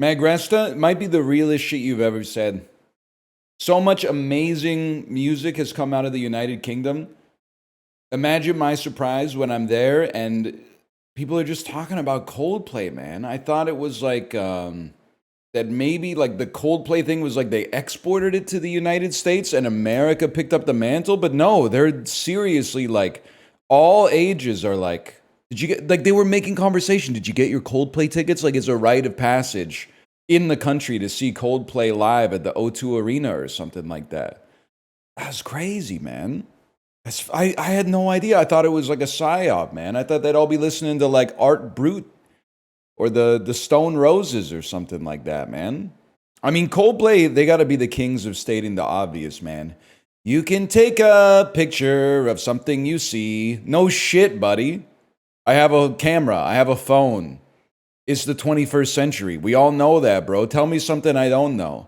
Magresta might be the realest shit you've ever said. So much amazing music has come out of the United Kingdom. Imagine my surprise when I'm there and people are just talking about Coldplay, man. I thought it was like that maybe like the Coldplay thing was like they exported it to the United States and America picked up the mantle, but no, they're seriously like all ages are like, did you get, like they were making conversation, did you get your Coldplay tickets? Like it's a rite of passage in the country to see Coldplay live at the O2 Arena or something like that. That's crazy, man. I had no idea. I thought it was like a psyop, man. I thought they'd all be listening to like Art Brut or the Stone Roses or something like that, man. I mean, Coldplay, they got to be the kings of stating the obvious, man. You can take a picture of something you see. No shit, buddy. I have a camera. I have a phone. It's the 21st century. We all know that, bro. Tell me something I don't know.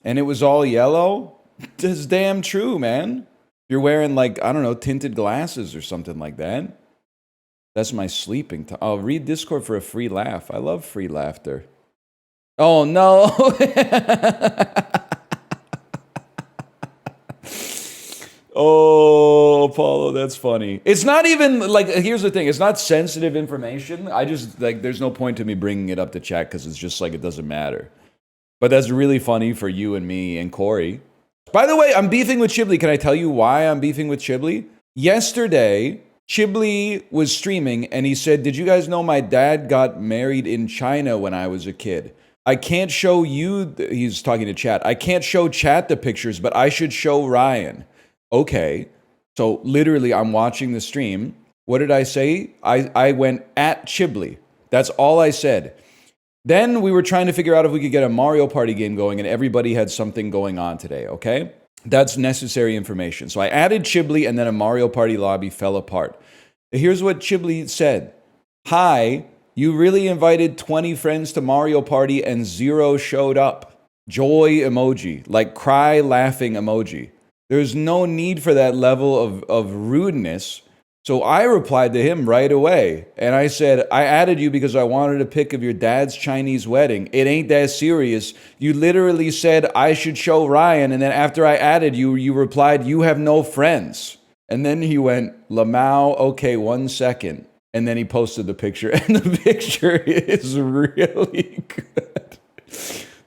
And it was all yellow? That's damn true, man. You're wearing like, I don't know, tinted glasses or something like that. That's my sleeping time. I'll read Discord for a free laugh. I love free laughter. Oh, no. Oh, Apollo, that's funny. It's not even, like, here's the thing. It's not sensitive information. I just, like, there's no point to me bringing it up to chat because it's just like it doesn't matter. But that's really funny for you and me and Corey. By the way, I'm beefing with Chiblee. Can I tell you why I'm beefing with Chiblee? Yesterday, Chiblee was streaming and he said, did you guys know my dad got married in China when I was a kid? I can't show you, he's talking to chat. I can't show chat the pictures, but I should show Ryan. Okay, so literally I'm watching the stream. What did I say? I went at Chiblee. That's all I said. Then we were trying to figure out if we could get a Mario Party game going and everybody had something going on today, okay? That's necessary information. So I added Chiblee and then a Mario Party lobby fell apart. Here's what Chiblee said. Hi, you really invited 20 friends to Mario Party and 0 showed up. Joy emoji, like cry laughing emoji. There's no need for that level of rudeness. So I replied to him right away. And I said, I added you because I wanted a pic of your dad's Chinese wedding. It ain't that serious. You literally said I should show Ryan. And then after I added you, you replied, you have no friends. And then he went, Lamau, okay, 1 second. And then he posted the picture. And the picture is really good.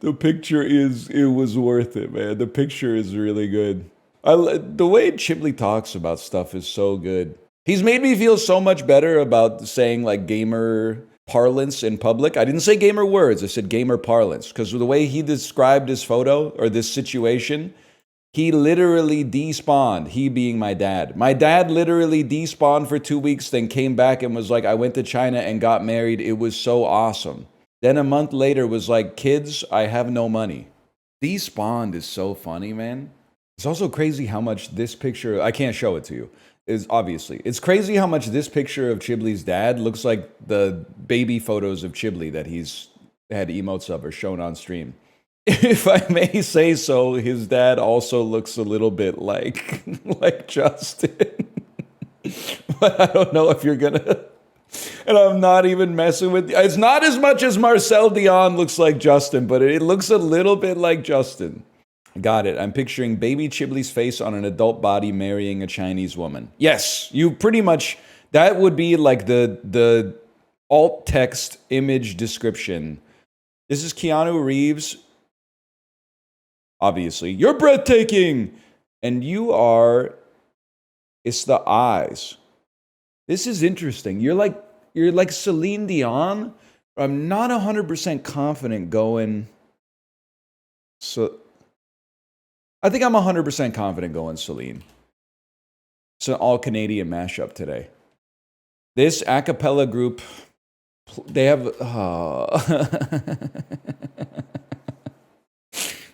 The picture it was worth it, man. The picture is really good. The way Chiblee talks about stuff is so good. He's made me feel so much better about saying like gamer parlance in public. I didn't say gamer words, I said gamer parlance. Because the way he described his photo or this situation, he literally despawned, he being my dad. My dad literally despawned for 2 weeks, then came back and was like, I went to China and got married. It was so awesome. Then a month later was like, kids, I have no money. Despawned is so funny, man. It's also crazy how much this picture, I can't show it to you, is obviously. It's crazy how much this picture of Chiblee's dad looks like the baby photos of Chiblee that he's had emotes of or shown on stream. If I may say so, his dad also looks a little bit like Justin. But I don't know if you're gonna, and I'm not even messing with, it's not as much as Marcel Dion looks like Justin, but it looks a little bit like Justin. Got it. I'm picturing baby Chiblee's face on an adult body marrying a Chinese woman. Yes, you pretty much, that would be like the alt text image description. This is Keanu Reeves. Obviously, you're breathtaking. And you are, it's the eyes. This is interesting. You're like Celine Dion. I'm not 100% confident going, so I think I'm 100% confident going Celine. It's an all-Canadian mashup today. This a cappella group, they have...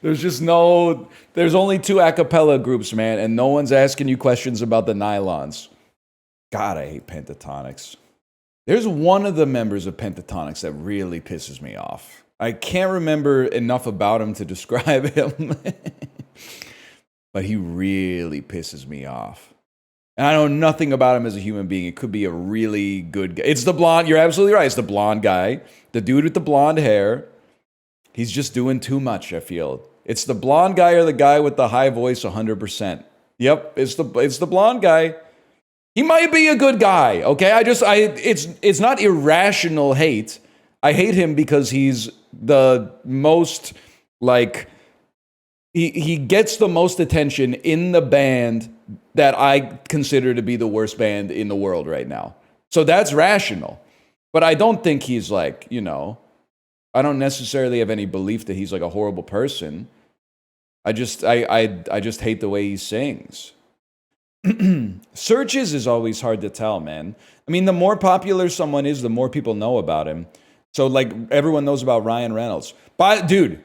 There's only 2 a cappella groups, man, and no one's asking you questions about the nylons. God, I hate Pentatonix. There's one of the members of Pentatonix that really pisses me off. I can't remember enough about him to describe him. But he really pisses me off. And I know nothing about him as a human being. It could be a really good guy. It's the blonde. You're absolutely right. It's the blonde guy. The dude with the blonde hair. He's just doing too much, I feel. It's the blonde guy or the guy with the high voice 100%. Yep, it's the blonde guy. He might be a good guy, okay? It's not irrational hate. I hate him because he's the most, like, he gets the most attention in the band that I consider to be the worst band in the world right now. So that's rational. But I don't think he's like, I don't necessarily have any belief that he's like a horrible person. I just hate the way he sings. Searches is always hard to tell, man. I mean, the more popular someone is, the more people know about him. So, like, everyone knows about Ryan Reynolds. But, dude,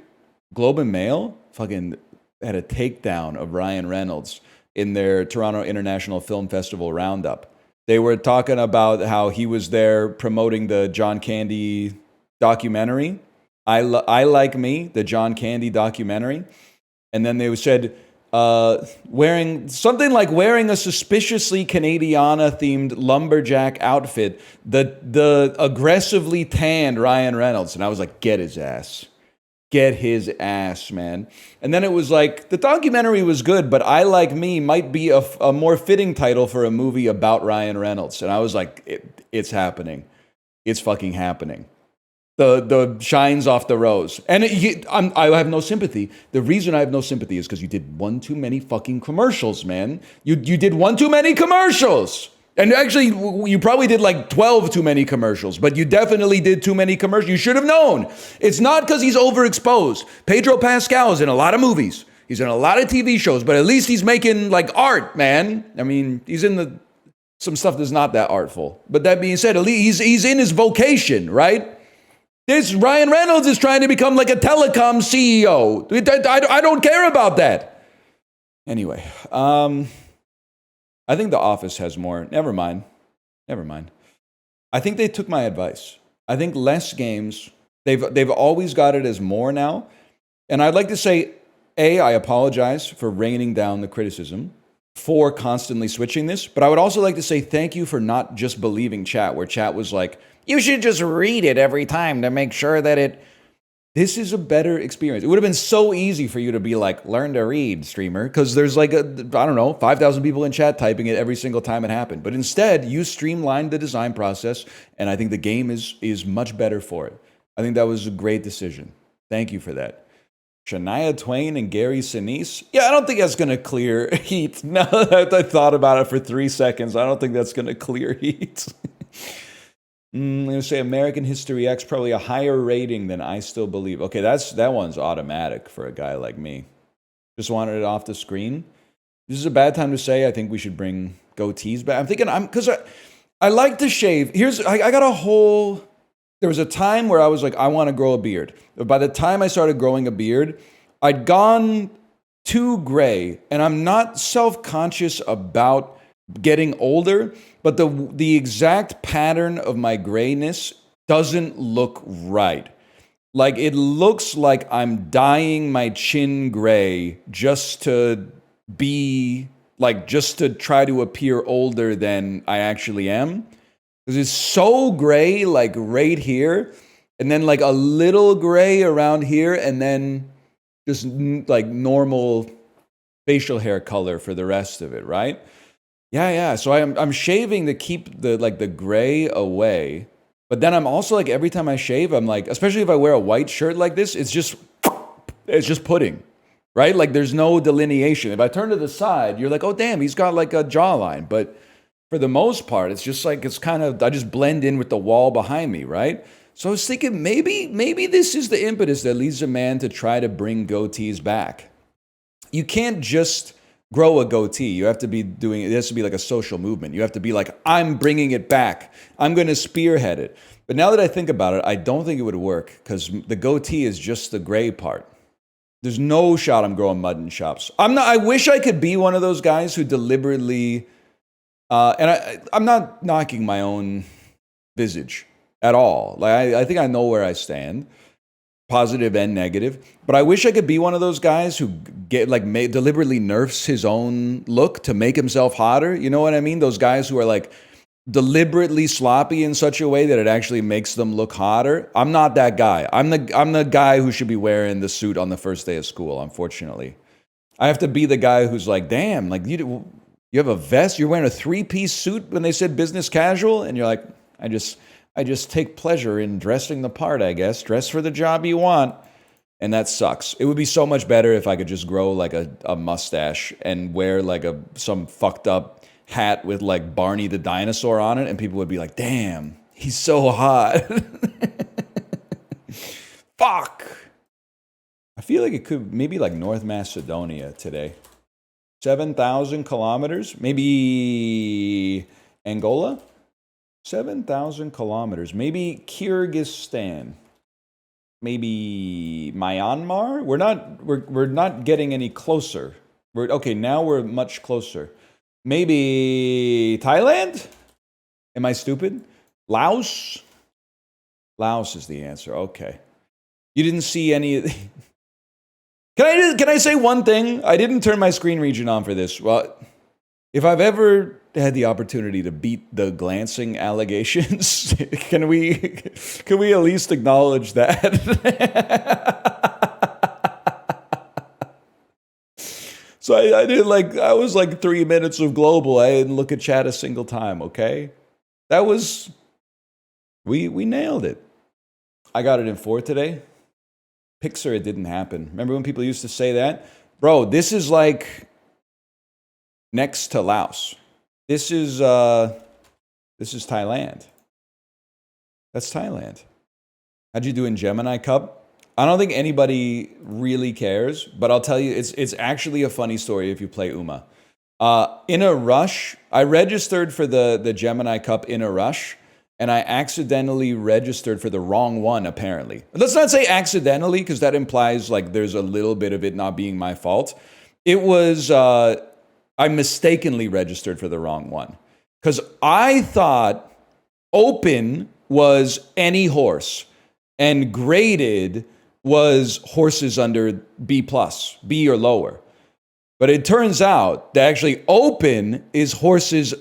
Globe and Mail fucking had a takedown of Ryan Reynolds in their Toronto International Film Festival roundup. They were talking about how he was there promoting the John Candy documentary. I Like Me, the John Candy documentary. And then they said, wearing a suspiciously Canadiana-themed lumberjack outfit, the aggressively tanned Ryan Reynolds. And I was like, get his ass. Get his ass, man. And then it was like, the documentary was good, but I Like Me might be a more fitting title for a movie about Ryan Reynolds. And I was like, it's happening. It's fucking happening. The shines off the rose. And I have no sympathy. The reason I have no sympathy is because you did one too many fucking commercials, man. You did one too many commercials. And actually, you probably did like 12 too many commercials, but you definitely did too many commercials. You should have known. It's not because he's overexposed. Pedro Pascal is in a lot of movies. He's in a lot of TV shows, but at least he's making like art, man. I mean, he's in some stuff that's not that artful. But that being said, at least he's in his vocation, right? This Ryan Reynolds is trying to become like a telecom CEO. I don't care about that. Anyway, I think The Office has more. Never mind. I think they took my advice. I think less games. They've always got it as more now. And I'd like to say, I apologize for raining down the criticism for constantly switching this. But I would also like to say thank you for not just believing chat, where chat was like, you should just read it every time to make sure that this is a better experience. It would have been so easy for you to be like, learn to read, streamer, because there's like, 5,000 people in chat typing it every single time it happened. But instead, you streamlined the design process, and I think the game is much better for it. I think that was a great decision. Thank you for that. Shania Twain and Gary Sinise? Yeah, I don't think that's going to clear heat. Now that I thought about it for 3 seconds, I don't think that's going to clear heat. I'm going to say American History X, probably a higher rating than I Still Believe. Okay, that one's automatic for a guy like me. Just wanted it off the screen. This is a bad time to say I think we should bring goatees back. I'm thinking, because I like to shave. I got a whole, there was a time where I was like, I want to grow a beard. But by the time I started growing a beard, I'd gone too gray, and I'm not self-conscious about getting older, but the exact pattern of my grayness doesn't look right. Like, it looks like I'm dyeing my chin gray just to try to appear older than I actually am. Because it's so gray, like right here, and then like a little gray around here, and then just like normal facial hair color for the rest of it, right? Yeah. So I'm shaving to keep the gray away. But then I'm also like, every time I shave, I'm like, especially if I wear a white shirt like this, it's just pudding, right? Like there's no delineation. If I turn to the side, you're like, oh damn, he's got like a jawline. But for the most part, it's just like, I just blend in with the wall behind me, right? So I was thinking maybe this is the impetus that leads a man to try to bring goatees back. You can't just grow a goatee. You have to be doing it. It has to be like a social movement. You have to be like, I'm bringing it back. I'm going to spearhead it. But now that I think about it, I don't think it would work because the goatee is just the gray part. There's no shot I'm growing mutton chops. I wish I could be one of those guys who deliberately, I'm not knocking my own visage at all. Like I think I know where I stand, positive and negative. But I wish I could be one of those guys who deliberately nerfs his own look to make himself hotter. You know what I mean? Those guys who are like, deliberately sloppy in such a way that it actually makes them look hotter. I'm not that guy. I'm the guy who should be wearing the suit on the first day of school, unfortunately. I have to be the guy who's like, damn, like you have a vest, you're wearing a 3-piece suit when they said business casual, and you're like, I just take pleasure in dressing the part, I guess. Dress for the job you want. And that sucks. It would be so much better if I could just grow like a mustache and wear like some fucked up hat with like Barney the dinosaur on it, and people would be like, damn, he's so hot. Fuck. I feel like it could maybe like North Macedonia today. 7,000 kilometers, maybe Angola? 7,000 kilometers, maybe Kyrgyzstan, maybe Myanmar. We're not getting any closer. Now we're much closer. Maybe Thailand? Am I stupid? Laos? Laos is the answer. Okay. You didn't see any. Can I say one thing? I didn't turn my screen region on for this. Well, if I've ever had the opportunity to beat the glancing allegations, can we at least acknowledge that? So I was like 3 minutes of global. I didn't look at chat a single time, okay? We nailed it. I got it in 4 today. Pixar, it didn't happen. Remember when people used to say that? Bro, this is like next to Laos. This is Thailand. That's Thailand. How'd you do in Gemini Cup? I don't think anybody really cares, but I'll tell you, it's actually a funny story if you play Uma. In a rush, I registered for the Gemini Cup in a rush, and I accidentally registered for the wrong one, apparently. Let's not say accidentally, because that implies like there's a little bit of it not being my fault. It was, I mistakenly registered for the wrong one. Because I thought open was any horse, and graded was horses under B+, B or lower. But it turns out that actually open is horses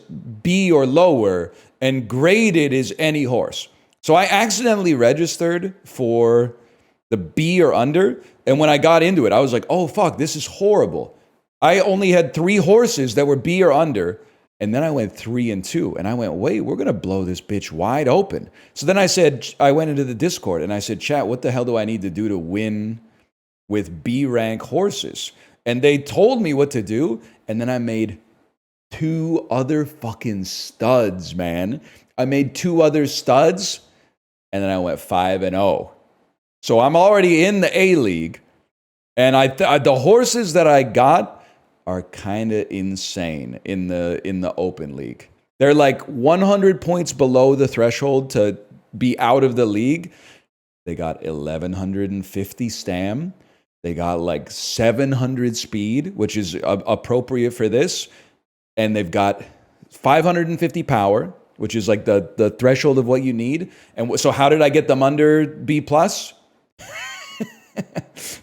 B or lower, and graded is any horse. So I accidentally registered for the B or under, and when I got into it, I was like, oh fuck, this is horrible. I only had 3 horses that were B or under, and then I went 3 and 2, and I went, wait, we're gonna blow this bitch wide open. So then I went into the Discord, and I said, chat, what the hell do I need to do to win with B rank horses? And they told me what to do, and then I made 2 other fucking studs, man. I made 2 other studs, and then I went 5-0. So I'm already in the A League, and the horses that I got are kind of insane in the open league. They're like 100 points below the threshold to be out of the league. They got 1,150 stam. They got like 700 speed, which is appropriate for this. And they've got 550 power, which is like the threshold of what you need. And so how did I get them under B+?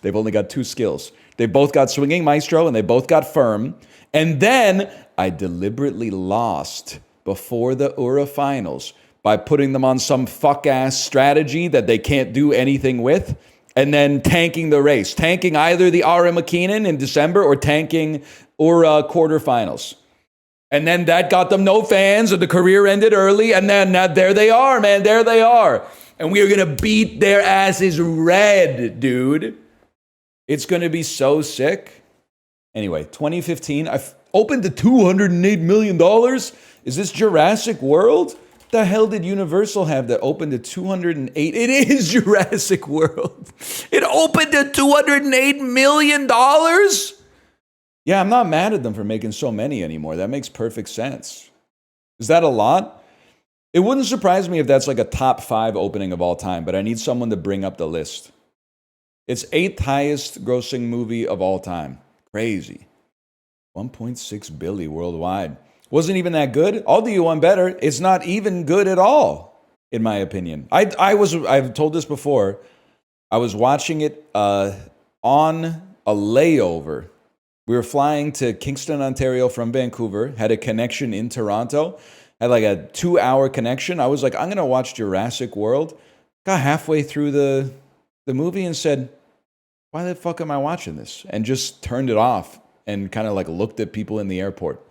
They've only got 2 skills. They both got Swinging Maestro, and they both got Firm. And then I deliberately lost before the Ura finals by putting them on some fuck-ass strategy that they can't do anything with, and then tanking the race. Tanking either the Ara McKinnon in December or tanking Ura quarterfinals. And then that got them no fans, and the career ended early, and then there they are, man. There they are. And we are going to beat their asses red, dude. It's going to be so sick. Anyway, 2015, I've opened to $208 million. Is this Jurassic World? What the hell did Universal have that opened to 208? It is Jurassic World. It opened to $208 million? Yeah, I'm not mad at them for making so many anymore. That makes perfect sense. Is that a lot? It wouldn't surprise me if that's like a top 5 opening of all time, but I need someone to bring up the list. It's 8th highest grossing movie of all time. Crazy. 1.6 billion worldwide. Wasn't even that good. I'll do you one better. It's not even good at all, in my opinion. I've told this before. I was watching it on a layover. We were flying to Kingston, Ontario from Vancouver, had a connection in Toronto, had like a 2-hour connection. I was like, I'm gonna watch Jurassic World. Got halfway through the movie and said, why the fuck am I watching this? And just turned it off and kind of like looked at people in the airport.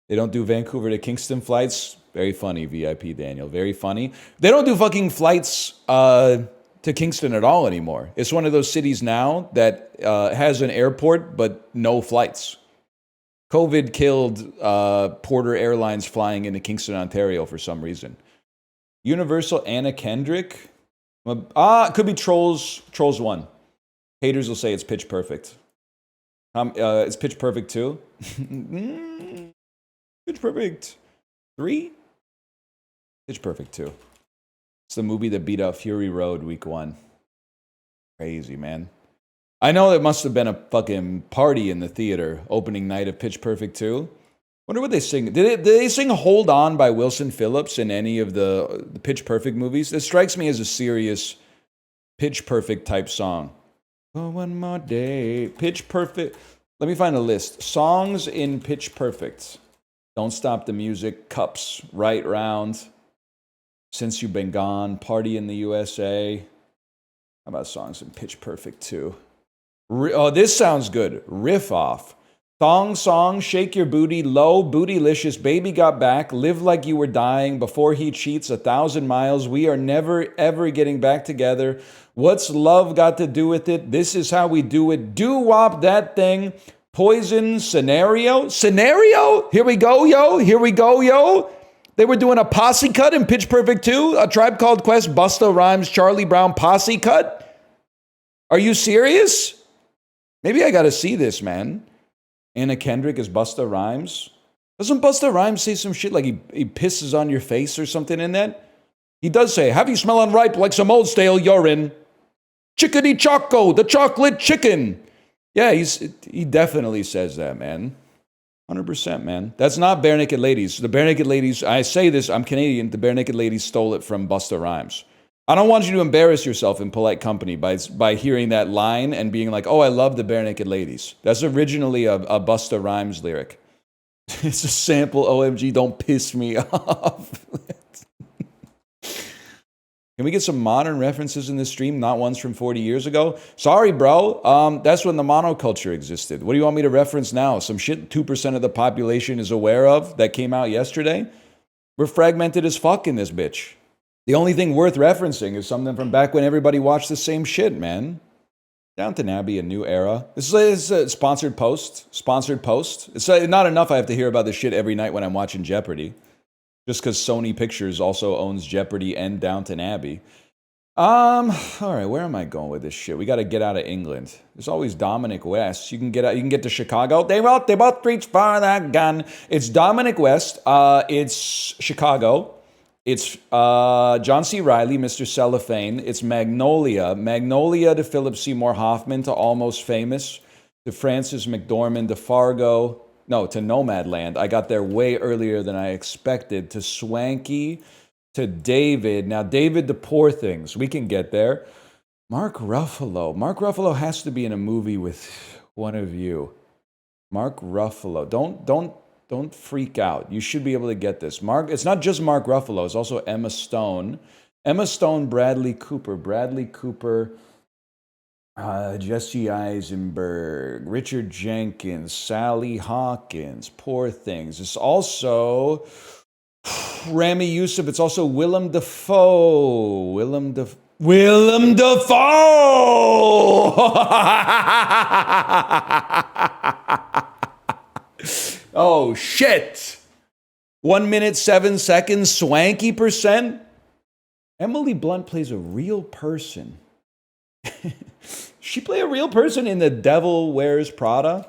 They don't do Vancouver to Kingston flights. Very funny, VIP Daniel. Very funny. They don't do fucking flights to Kingston at all anymore. It's one of those cities now that has an airport but no flights. COVID killed Porter Airlines flying into Kingston, Ontario for some reason. Universal Anna Kendrick. It could be Trolls 1. Haters will say it's Pitch Perfect. It's Pitch Perfect 2. Pitch Perfect 3? Pitch Perfect 2. It's the movie that beat out Fury Road week 1. Crazy, man. I know it must have been a fucking party in the theater opening night of Pitch Perfect 2. Wonder what they sing. Did they sing Hold On by Wilson Phillips in any of the Pitch Perfect movies? This strikes me as a serious Pitch Perfect type song. Oh, one more day. Pitch Perfect. Let me find a list. Songs in Pitch Perfect. Don't Stop the Music, Cups, Right Round, Since You've Been Gone, Party in the USA. How about songs in Pitch Perfect 2? Oh, this sounds good. Riff Off. Thong Song, Shake Your Booty, Low, Bootylicious, Baby Got Back, Live Like You Were Dying, Before He Cheats, 1,000 Miles, We Are Never Ever Getting Back Together, What's Love Got to Do With It, This Is How We Do It, Doo-Wop That Thing, Poison, Scenario? Here we go, yo. They were doing a posse cut in Pitch Perfect 2, A Tribe Called Quest, Busta Rhymes, Charlie Brown posse cut? Are you serious? Maybe I gotta see this, man. Anna Kendrick is Busta Rhymes. Doesn't Busta Rhymes say some shit like he pisses on your face or something in that? He does say, have you smell unripe like some old stale urine? Chickadee Choco, the chocolate chicken. Yeah, he definitely says that, man. 100%, man. That's not Bare Naked Ladies. The Bare Naked Ladies, I say this, I'm Canadian, the Bare Naked Ladies stole it from Busta Rhymes. I don't want you to embarrass yourself in polite company by hearing that line and being like, oh, I love the Bare Naked Ladies. That's originally a Busta Rhymes lyric. It's a sample, OMG, don't piss me off. Can we get some modern references in this stream, not ones from 40 years ago? Sorry, bro. That's when the monoculture existed. What do you want me to reference now? Some shit 2% of the population is aware of that came out yesterday? We're fragmented as fuck in this bitch. The only thing worth referencing is something from back when everybody watched the same shit, man. Downton Abbey, a new era. This is a sponsored post. It's not enough I have to hear about this shit every night when I'm watching Jeopardy. Just because Sony Pictures also owns Jeopardy and Downton Abbey. All right, where am I going with this shit? We got to get out of England. There's always Dominic West. You can get to Chicago. They both reach for that gun. It's Dominic West. It's Chicago. It's John C. Reilly, Mr. Cellophane. It's Magnolia. Magnolia to Philip Seymour Hoffman, to Almost Famous, to Frances McDormand, to Fargo. No, to Nomadland. I got there way earlier than I expected. To Swankie, to David. Now, David to Poor Things. We can get there. Mark Ruffalo. Mark Ruffalo has to be in a movie with one of you. Mark Ruffalo. Don't freak out. You should be able to get this. It's not just Mark Ruffalo. It's also Emma Stone. Emma Stone, Bradley Cooper. Jesse Eisenberg. Richard Jenkins. Sally Hawkins. Poor Things. It's also Rami Youssef. It's also Willem Dafoe. Willem Dafoe! Oh, shit. 1 minute, 7 seconds, Swankie %. Emily Blunt plays a real person. She play a real person in The Devil Wears Prada?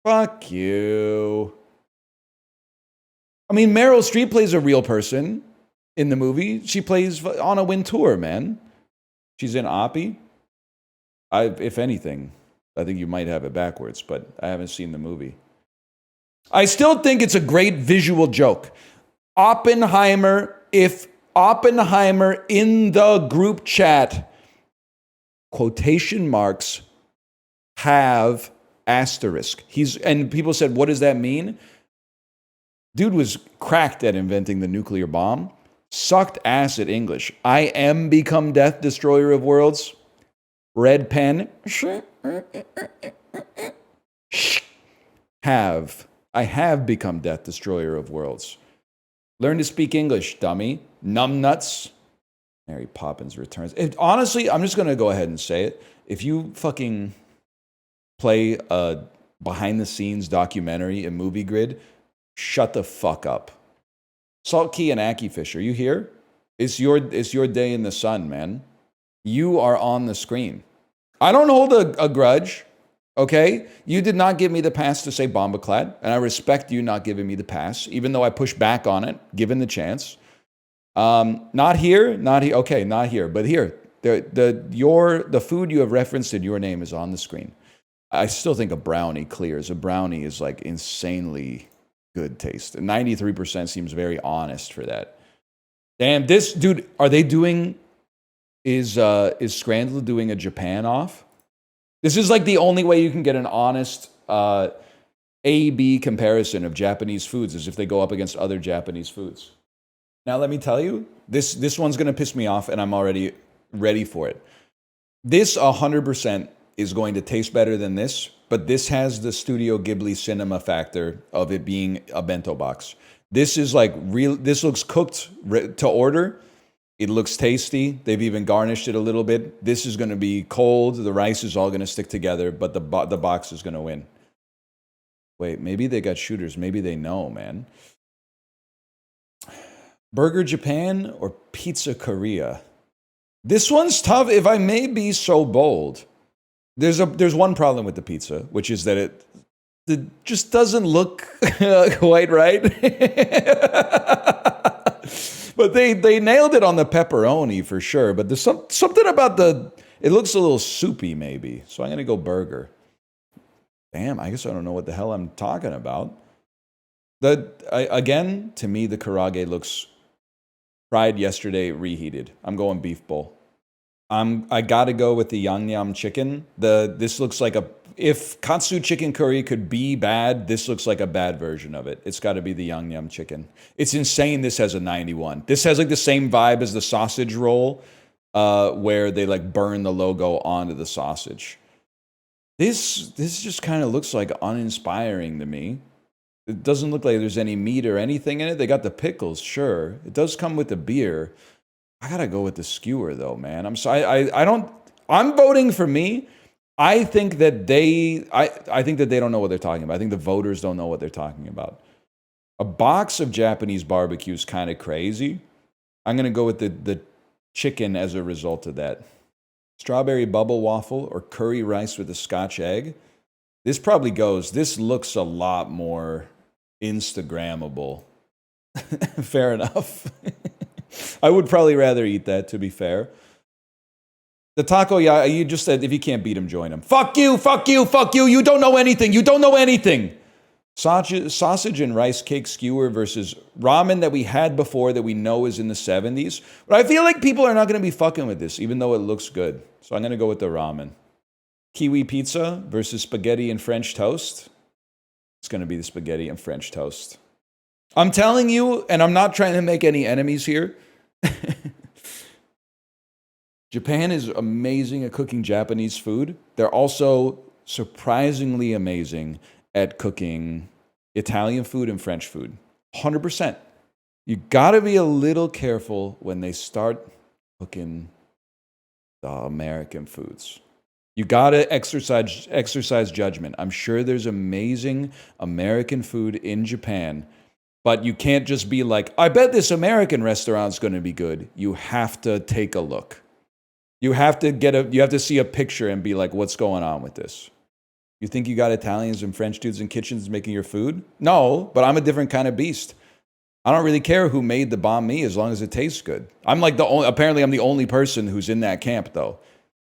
Fuck you. I mean, Meryl Streep plays a real person in the movie. She plays Anna Wintour, man. She's in Oppie. If anything, I think you might have it backwards, but I haven't seen the movie. I still think it's a great visual joke. Oppenheimer, if Oppenheimer in the group chat, quotation marks, have asterisk. And people said, what does that mean? Dude was cracked at inventing the nuclear bomb. Sucked ass at English. I am become death destroyer of worlds. Red pen. I have become death destroyer of worlds. Learn to speak English, dummy. Numbnuts. Mary Poppins Returns. Honestly, I'm just going to go ahead and say it. If you fucking play a behind-the-scenes documentary in Movie Grid, shut the fuck up. Salt Key and Accusation, are you here? It's your day in the sun, man. You are on the screen. I don't hold a grudge, okay? You did not give me the pass to say bombaclat, and I respect you not giving me the pass, even though I pushed back on it, given the chance. Not here. Okay, not here, but here. The food you have referenced in your name is on the screen. I still think a brownie clears. A brownie is like insanely good taste. 93% seems very honest for that. Damn, this dude, are they doing? Is Scrandle doing a Japan off? This is like the only way you can get an honest A-B comparison of Japanese foods is if they go up against other Japanese foods. Now, let me tell you, this one's going to piss me off, and I'm already ready for it. This 100% is going to taste better than this, but this has the Studio Ghibli cinema factor of it being a bento box. This is like real. This looks cooked to order. It looks tasty. They've even garnished it a little bit. This is going to be cold. The rice is all going to stick together, but the box is going to win. Wait, maybe they got shooters. Maybe they know, man. Burger Japan or Pizza Korea? This one's tough. If I may be so bold, there's one problem with the pizza, which is that it just doesn't look quite right. But they nailed it on the pepperoni for sure. But there's something about it looks a little soupy maybe. So I'm going to go burger. Damn, I guess I don't know what the hell I'm talking about. Again, to me, the karaage looks fried yesterday, reheated. I'm going beef bowl. I got to go with the yangnam chicken. This looks like if katsu chicken curry could be bad, this looks like a bad version of it. It's got to be the yangnam chicken. It's insane this has a 91. This has like the same vibe as the sausage roll, where they like burn the logo onto the sausage. This just kind of looks like uninspiring to me. It doesn't look like there's any meat or anything in it. They got the pickles, sure. It does come with the beer. I gotta go with the skewer though, man. I'm sorry. I'm voting for me. I think that they don't know what they're talking about. I think the voters don't know what they're talking about. A box of Japanese barbecue is kind of crazy. I'm gonna go with the chicken as a result of that. Strawberry bubble waffle or curry rice with a Scotch egg. This probably goes. This looks a lot more Instagrammable. Fair enough. I would probably rather eat that, to be fair. The taco, yeah, you just said if you can't beat him, join him. Fuck you, fuck you, fuck you. You don't know anything. You don't know anything. Sausage and rice cake skewer versus ramen that we had before that we know is in the 70s. But I feel like people are not going to be fucking with this, even though it looks good. So I'm going to go with the ramen. Kiwi pizza versus spaghetti and French toast. It's going to be the spaghetti and French toast. I'm telling you, and I'm not trying to make any enemies here. Japan is amazing at cooking Japanese food. They're also surprisingly amazing at cooking Italian food and French food. 100%. You got to be a little careful when they start cooking the American foods. You got to exercise judgment. I'm sure there's amazing American food in Japan, but you can't just be like, I bet this American restaurant's going to be good. You have to take a look. You have to see a picture and be like, what's going on with this? You think you got Italians and French dudes in kitchens making your food? No, but I'm a different kind of beast. I don't really care who made the banh mi as long as it tastes good. Apparently I'm the only person who's in that camp though.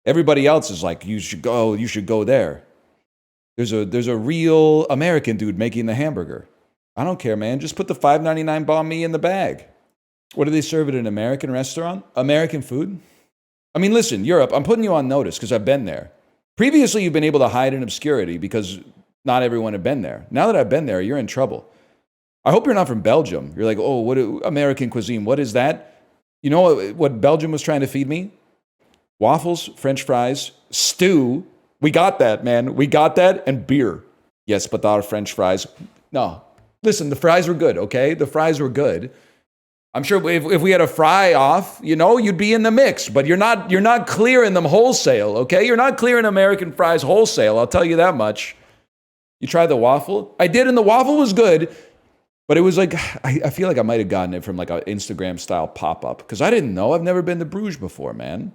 Everybody else is like, you should go there. There's a real American dude making the hamburger. I don't care, man. Just put the $5.99 banh mi in the bag. What do they serve at an American restaurant? American food? I mean, listen, Europe, I'm putting you on notice because I've been there. Previously, you've been able to hide in obscurity because not everyone had been there. Now that I've been there, you're in trouble. I hope you're not from Belgium. You're like, oh, American cuisine, what is that? You know what Belgium was trying to feed me? Waffles, French fries, stew. We got that, man. We got that, and beer. Yes, but our French fries. No. Listen, the fries were good, okay? The fries were good. I'm sure if we had a fry off, you know, you'd be in the mix, but you're not clearing them wholesale, okay? You're not clearing American fries wholesale, I'll tell you that much. You tried the waffle? I did, and the waffle was good, but it was like, I feel like I might have gotten it from like an Instagram-style pop-up, because I didn't know. I've never been to Bruges before, man.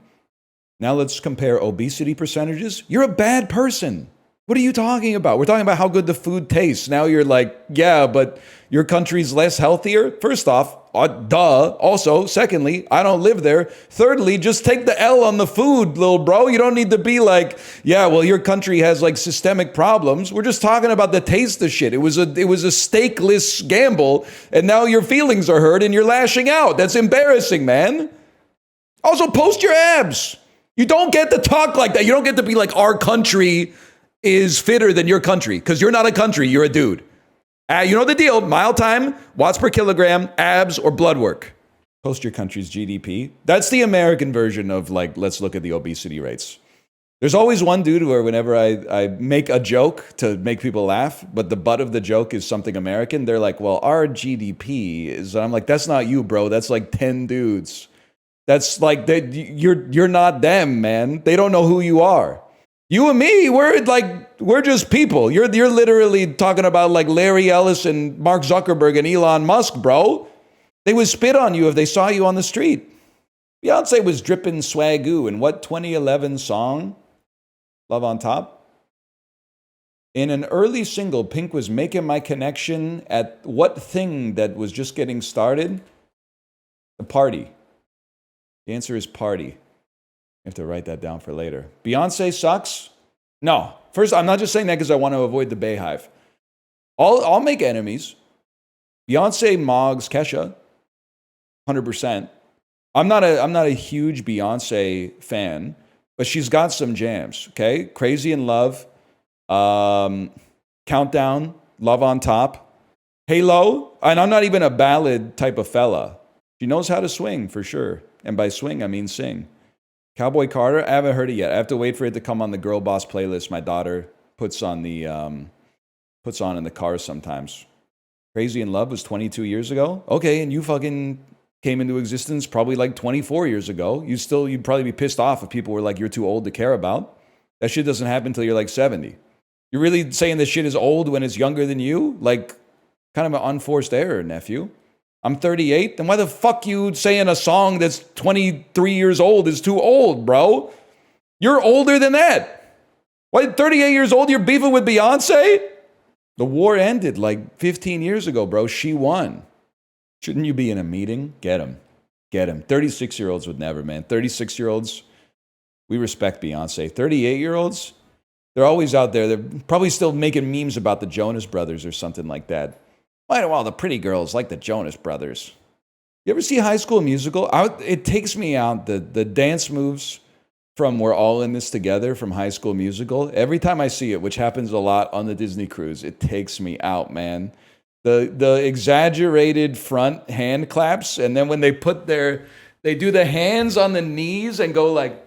Now let's compare obesity percentages. You're a bad person. What are you talking about? We're talking about how good the food tastes. Now you're like, yeah, but your country's less healthier? First off, duh. Also, secondly, I don't live there. Thirdly, just take the L on the food, little bro. You don't need to be like, yeah, well, your country has like systemic problems. We're just talking about the taste of shit. It was a stakeless gamble, and now your feelings are hurt and you're lashing out. That's embarrassing, man. Also, post your abs. You don't get to talk like that. You don't get to be like, our country is fitter than your country, because you're not a country, you're a dude. You know the deal, mile time, watts per kilogram, abs, or blood work. Post your country's GDP. That's the American version of like, let's look at the obesity rates. There's always one dude where whenever I make a joke to make people laugh, but the butt of the joke is something American, they're like, well, our GDP is, I'm like, that's not you, bro. That's like 10 dudes. That's like, you're not them, man. They don't know who you are. You and me, we're just people. You're literally talking about like Larry Ellis and Mark Zuckerberg and Elon Musk, bro. They would spit on you if they saw you on the street. Beyonce was dripping swagoo in what 2011 song? Love on Top? In an early single, Pink was making my connection at what thing that was just getting started? The party. The answer is party. You have to write that down for later. Beyonce sucks? No. First, I'm not just saying that because I want to avoid the Bayhive. I'll make enemies. Beyonce mogs Kesha. 100%. I'm not a huge Beyonce fan, but she's got some jams, okay? Crazy in Love, Countdown, Love on Top, Halo, and I'm not even a ballad type of fella. She knows how to swing, for sure. And by swing, I mean sing. Cowboy Carter, I haven't heard it yet. I have to wait for it to come on the Girl Boss playlist my daughter puts on in the car sometimes. Crazy in Love was 22 years ago? Okay, and you fucking came into existence probably like 24 years ago. You'd probably be pissed off if people were like, you're too old to care about. That shit doesn't happen until you're like 70. You're really saying this shit is old when it's younger than you? Like, kind of an unforced error, nephew. I'm 38, then why the fuck you saying a song that's 23 years old is too old, bro? You're older than that. Why, 38 years old, you're beefing with Beyonce? The war ended like 15 years ago, bro. She won. Shouldn't you be in a meeting? Get him. Get him. 36-year-olds would never, man. 36-year-olds, we respect Beyonce. 38-year-olds, they're always out there. They're probably still making memes about the Jonas Brothers or something like that. Why do all the pretty girls like the Jonas Brothers? You ever see High School Musical? It takes me out, the dance moves from We're All in This Together from High School Musical. Every time I see it, which happens a lot on the Disney cruise, it takes me out, man. The exaggerated front hand claps, and then when they they do the hands on the knees and go like,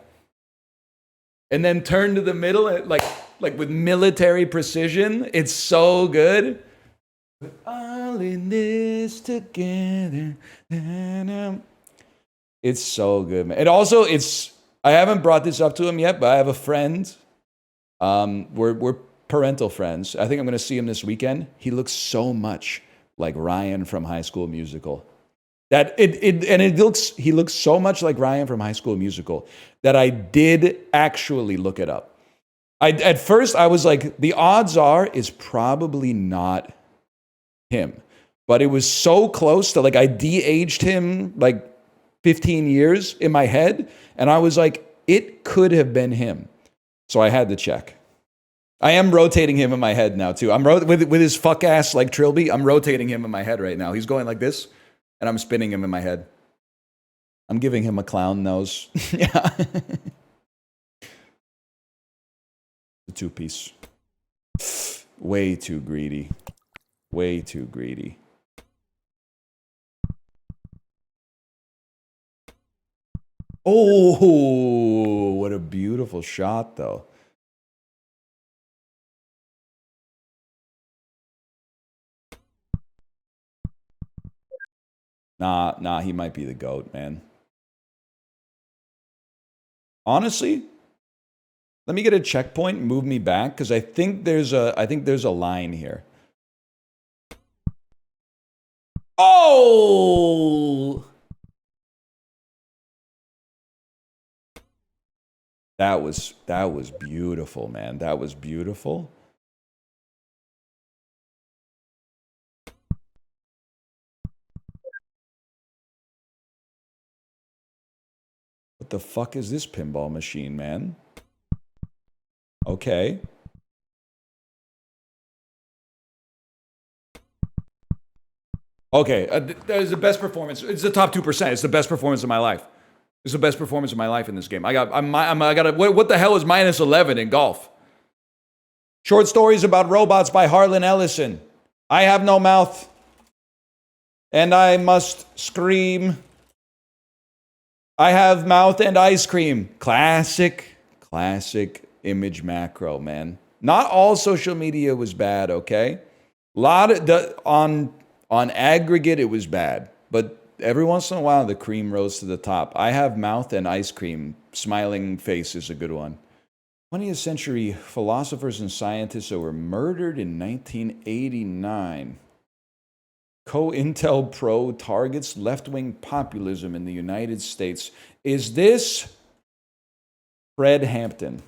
and then turn to the middle, like with military precision. It's so good. We're all in this together. It's so good, man. And also, I haven't brought this up to him yet, but I have a friend. We're parental friends. I think I'm going to see him this weekend. He looks so much like Ryan from High School Musical. He looks so much like Ryan from High School Musical that I did actually look it up. At first, I was like, the odds are it's probably not him. But it was so close to, like, I de-aged him like 15 years in my head, and I was like, it could have been him. So I had to check. I am rotating him in my head now, too. With his fuck-ass, like, Trilby, I'm rotating him in my head right now. He's going like this, and I'm spinning him in my head. I'm giving him a clown nose. Yeah. The two-piece. Way too greedy. Way too greedy. Oh, what a beautiful shot, though. Nah, he might be the GOAT, man. Honestly, let me get a checkpoint, move me back, because I think there's a line here. Oh! That was beautiful, man. That was beautiful. What the fuck is this pinball machine, man? Okay. Okay, that is the best performance. It's the top 2%. It's the best performance of my life. It's the best performance of my life in this game. I got what the hell is minus 11 in golf? Short Stories About Robots by Harlan Ellison. I have no mouth, and I must scream. I have mouth and ice cream. Classic image macro, man. Not all social media was bad, okay? On aggregate, it was bad, but every once in a while, the cream rose to the top. I have mouth and ice cream. Smiling face is a good one. 20th century philosophers and scientists that were murdered in 1989. COINTELPRO targets left-wing populism in the United States. Is this Fred Hampton?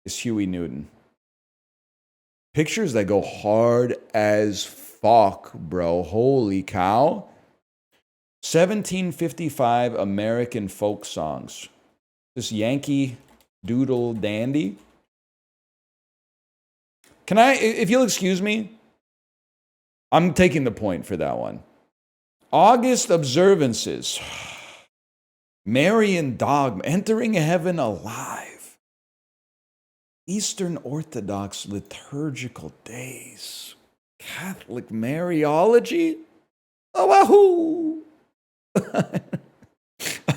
Is Huey Newton? Pictures that go hard as fuck, bro. Holy cow. 1755 American folk songs. This Yankee Doodle Dandy. Can I, if you'll excuse me, I'm taking the point for that one. August observances. Marian dogma. Entering heaven alive. Eastern Orthodox liturgical days. Catholic Mariology? Oh, wahoo! I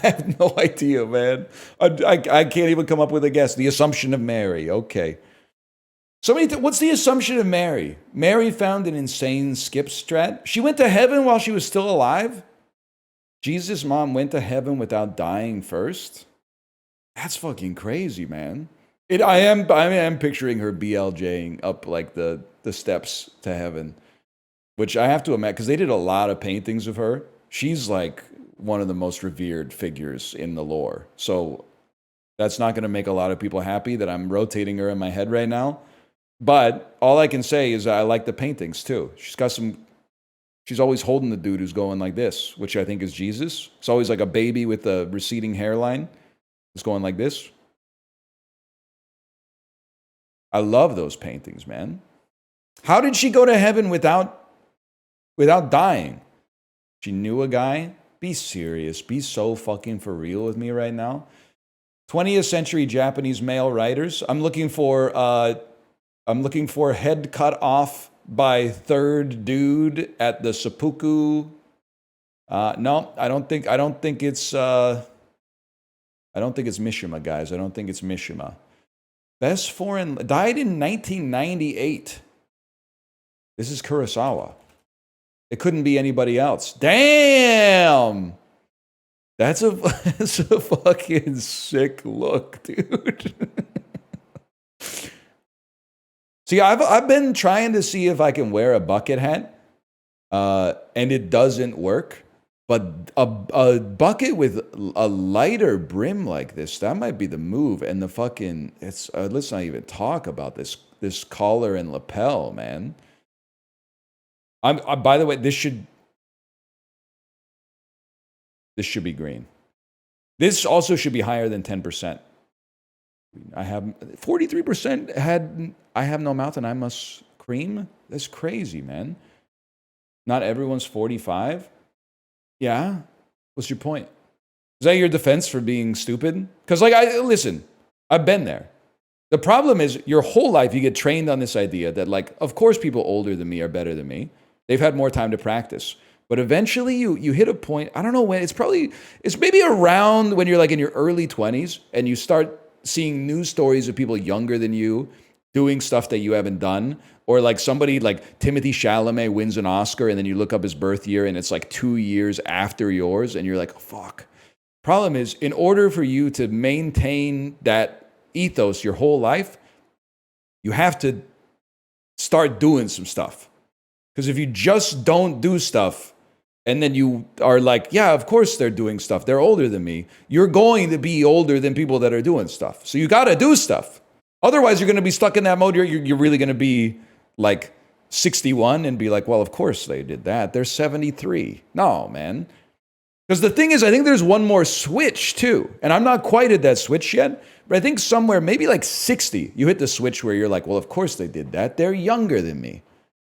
have no idea, man. I can't even come up with a guess. The Assumption of Mary. Okay. What's the Assumption of Mary? Mary found an insane skip strat. She went to heaven while she was still alive? Jesus' mom went to heaven without dying first? That's fucking crazy, man. I am picturing her BLJing up like the steps to heaven, which I have to imagine, because they did a lot of paintings of her. She's like one of the most revered figures in the lore. So that's not going to make a lot of people happy that I'm rotating her in my head right now. But all I can say is I like the paintings too. She's always holding the dude who's going like this, which I think is Jesus. It's always like a baby with a receding hairline. It's going like this. I love those paintings, man. How did she go to heaven without dying? She knew a guy? Be serious. Be so fucking for real with me right now. 20th century Japanese male writers. I'm looking for head cut off by third dude at the seppuku. No, I don't think it's Mishima, guys. I don't think it's Mishima. Best foreign, died in 1998. This is Kurosawa. It couldn't be anybody else. Damn! That's a fucking sick look, dude. See, I've been trying to see if I can wear a bucket hat, and it doesn't work. But a bucket with a lighter brim like this, that might be the move. And the fucking, let's not even talk about this collar and lapel, man. By the way, this should be green. This also should be higher than 10%. I have 43% had I have no mouth and I must cream. That's crazy, man. Not everyone's 45. Yeah? What's your point? Is that your defense for being stupid? Because, listen, I've been there. The problem is your whole life you get trained on this idea that, of course people older than me are better than me. They've had more time to practice. But eventually you hit a point, I don't know when, it's maybe around when you're like in your early 20s and you start seeing news stories of people younger than you doing stuff that you haven't done. Or like somebody like Timothée Chalamet wins an Oscar and then you look up his birth year and it's like 2 years after yours and you're like, oh, fuck. Problem is, in order for you to maintain that ethos your whole life, you have to start doing some stuff. Because if you just don't do stuff and then you are like, yeah, of course they're doing stuff, they're older than me, you're going to be older than people that are doing stuff. So you got to do stuff. Otherwise, you're going to be stuck in that mode. You're really going to be like 61 and be like, well, of course they did that. They're 73. No, man. Because the thing is, I think there's one more switch too. And I'm not quite at that switch yet, but I think somewhere, maybe like 60, you hit the switch where you're like, well, of course they did that. They're younger than me.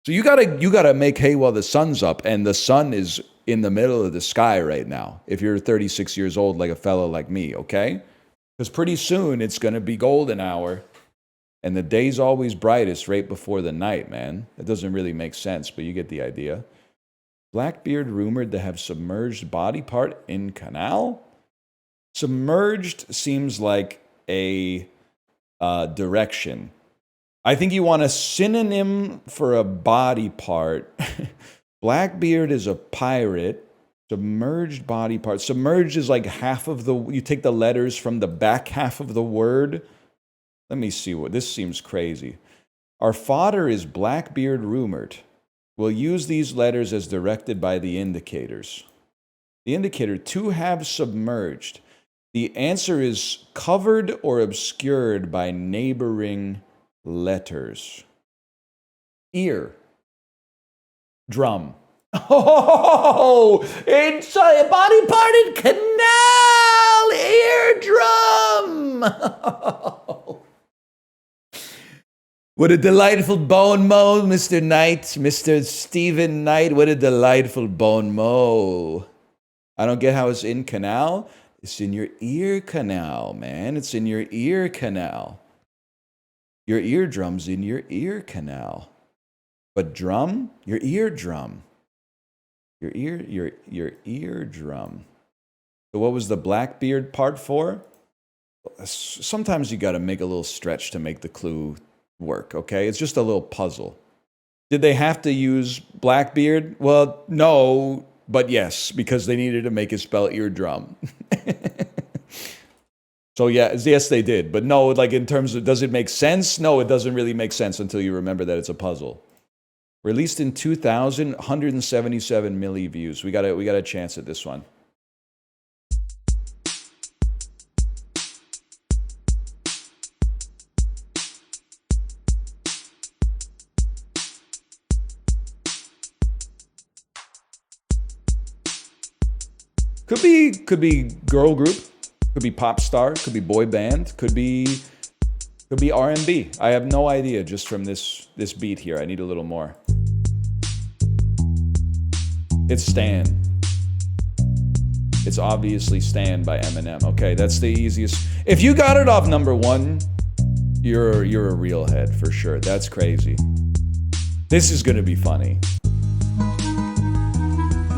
So you gotta make hay while the sun's up, and the sun is in the middle of the sky right now. If you're 36 years old, like a fellow like me, okay? Because pretty soon it's gonna be golden hour, and the day's always brightest right before the night, man. That doesn't really make sense, but you get the idea. Blackbeard rumored to have submerged body part in canal. Submerged seems like a direction. I think you want a synonym for a body part. Blackbeard is a pirate. Submerged body part. Submerged is like half of the... You take the letters from the back half of the word. Let me see what... This seems crazy. Our fodder is Blackbeard rumored. We'll use these letters as directed by the indicators. The indicator, to have submerged. The answer is covered or obscured by neighboring letters. Ear. Drum. Oh, it's a body part in canal. Eardrum. What a delightful bone mow, Mr. Knight, Mr. Stephen Knight. What a delightful bone mow. I don't get how it's in canal. It's in your ear canal, man. It's in your ear canal. Your eardrum's in your ear canal. But drum? Your eardrum. Your eardrum. So what was the Blackbeard part for? Sometimes you got to make a little stretch to make the clue work, okay? It's just a little puzzle. Did they have to use Blackbeard? Well, no, but yes, because they needed to make it spell eardrum. So yeah, yes, they did. But no, like in terms of, does it make sense? No, it doesn't really make sense until you remember that it's a puzzle. Released in 2000, 177 milli views. We got a chance at this one. Could be girl group, could be pop star, could be boy band, could be R&B. I have no idea just from this beat here. I need a little more. It's Stan. It's obviously Stan by Eminem. Okay, that's the easiest. If you got it off number one, you're a real head for sure. That's crazy. This is gonna be funny.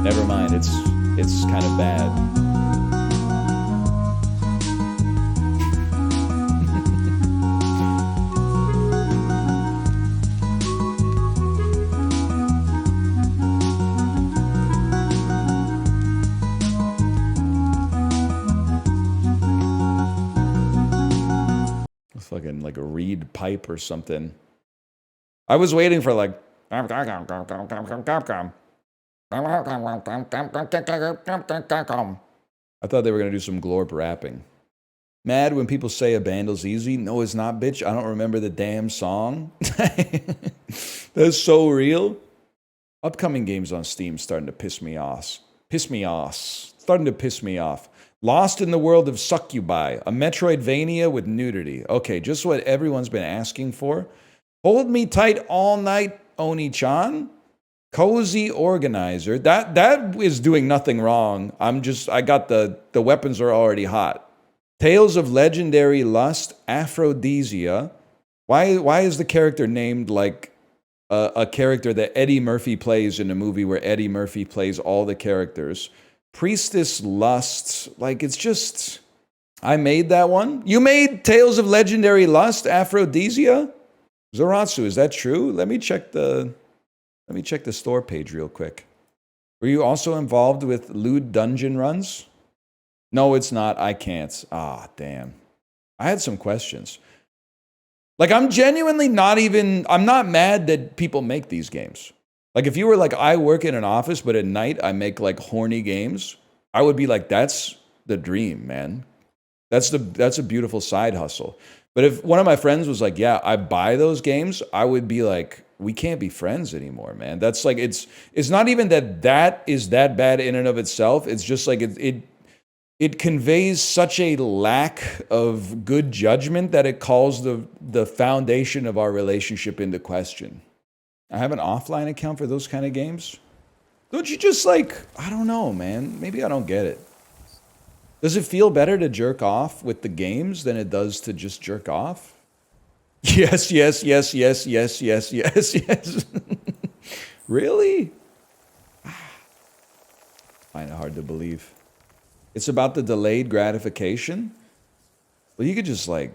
Never mind, it's kind of bad. It's fucking like a reed pipe or something. I was waiting for like I thought they were going to do some glorp rapping. Mad when people say a Bandle's easy. No, it's not, bitch. I don't remember the damn song. That's so real. Upcoming games on Steam starting to piss me off. Starting to piss me off. Lost in the World of Succubi. A Metroidvania with nudity. Okay, just what everyone's been asking for. Hold Me Tight All Night, Oni-chan. Cozy Organizer. That is doing nothing wrong. I got the weapons are already hot. Tales of Legendary Lust, Aphrodisia. Why is the character named like a character that Eddie Murphy plays in a movie where Eddie Murphy plays all the characters. Priestess Lust, like it's just, I made that one. You made Tales of Legendary Lust, Aphrodisia? Zoratsu, is that true? Let me check the store page real quick. Were you also involved with lewd dungeon runs? No, it's not. I can't. Ah, damn. I had some questions. Like, I'm genuinely I'm not mad that people make these games. Like, if you were like, I work in an office, but at night I make like horny games, I would be like, that's the dream, man. That's a beautiful side hustle. But if one of my friends was like, yeah, I buy those games, I would be like, we can't be friends anymore, man. That's like, it's not even that is that bad in and of itself. It's just like, it conveys such a lack of good judgment that it calls the foundation of our relationship into question. I have an offline account for those kind of games. Don't you just like, I don't know, man. Maybe I don't get it. Does it feel better to jerk off with the games than it does to just jerk off? Yes. Really? Find it hard to believe. It's about the delayed gratification. Well, you could just like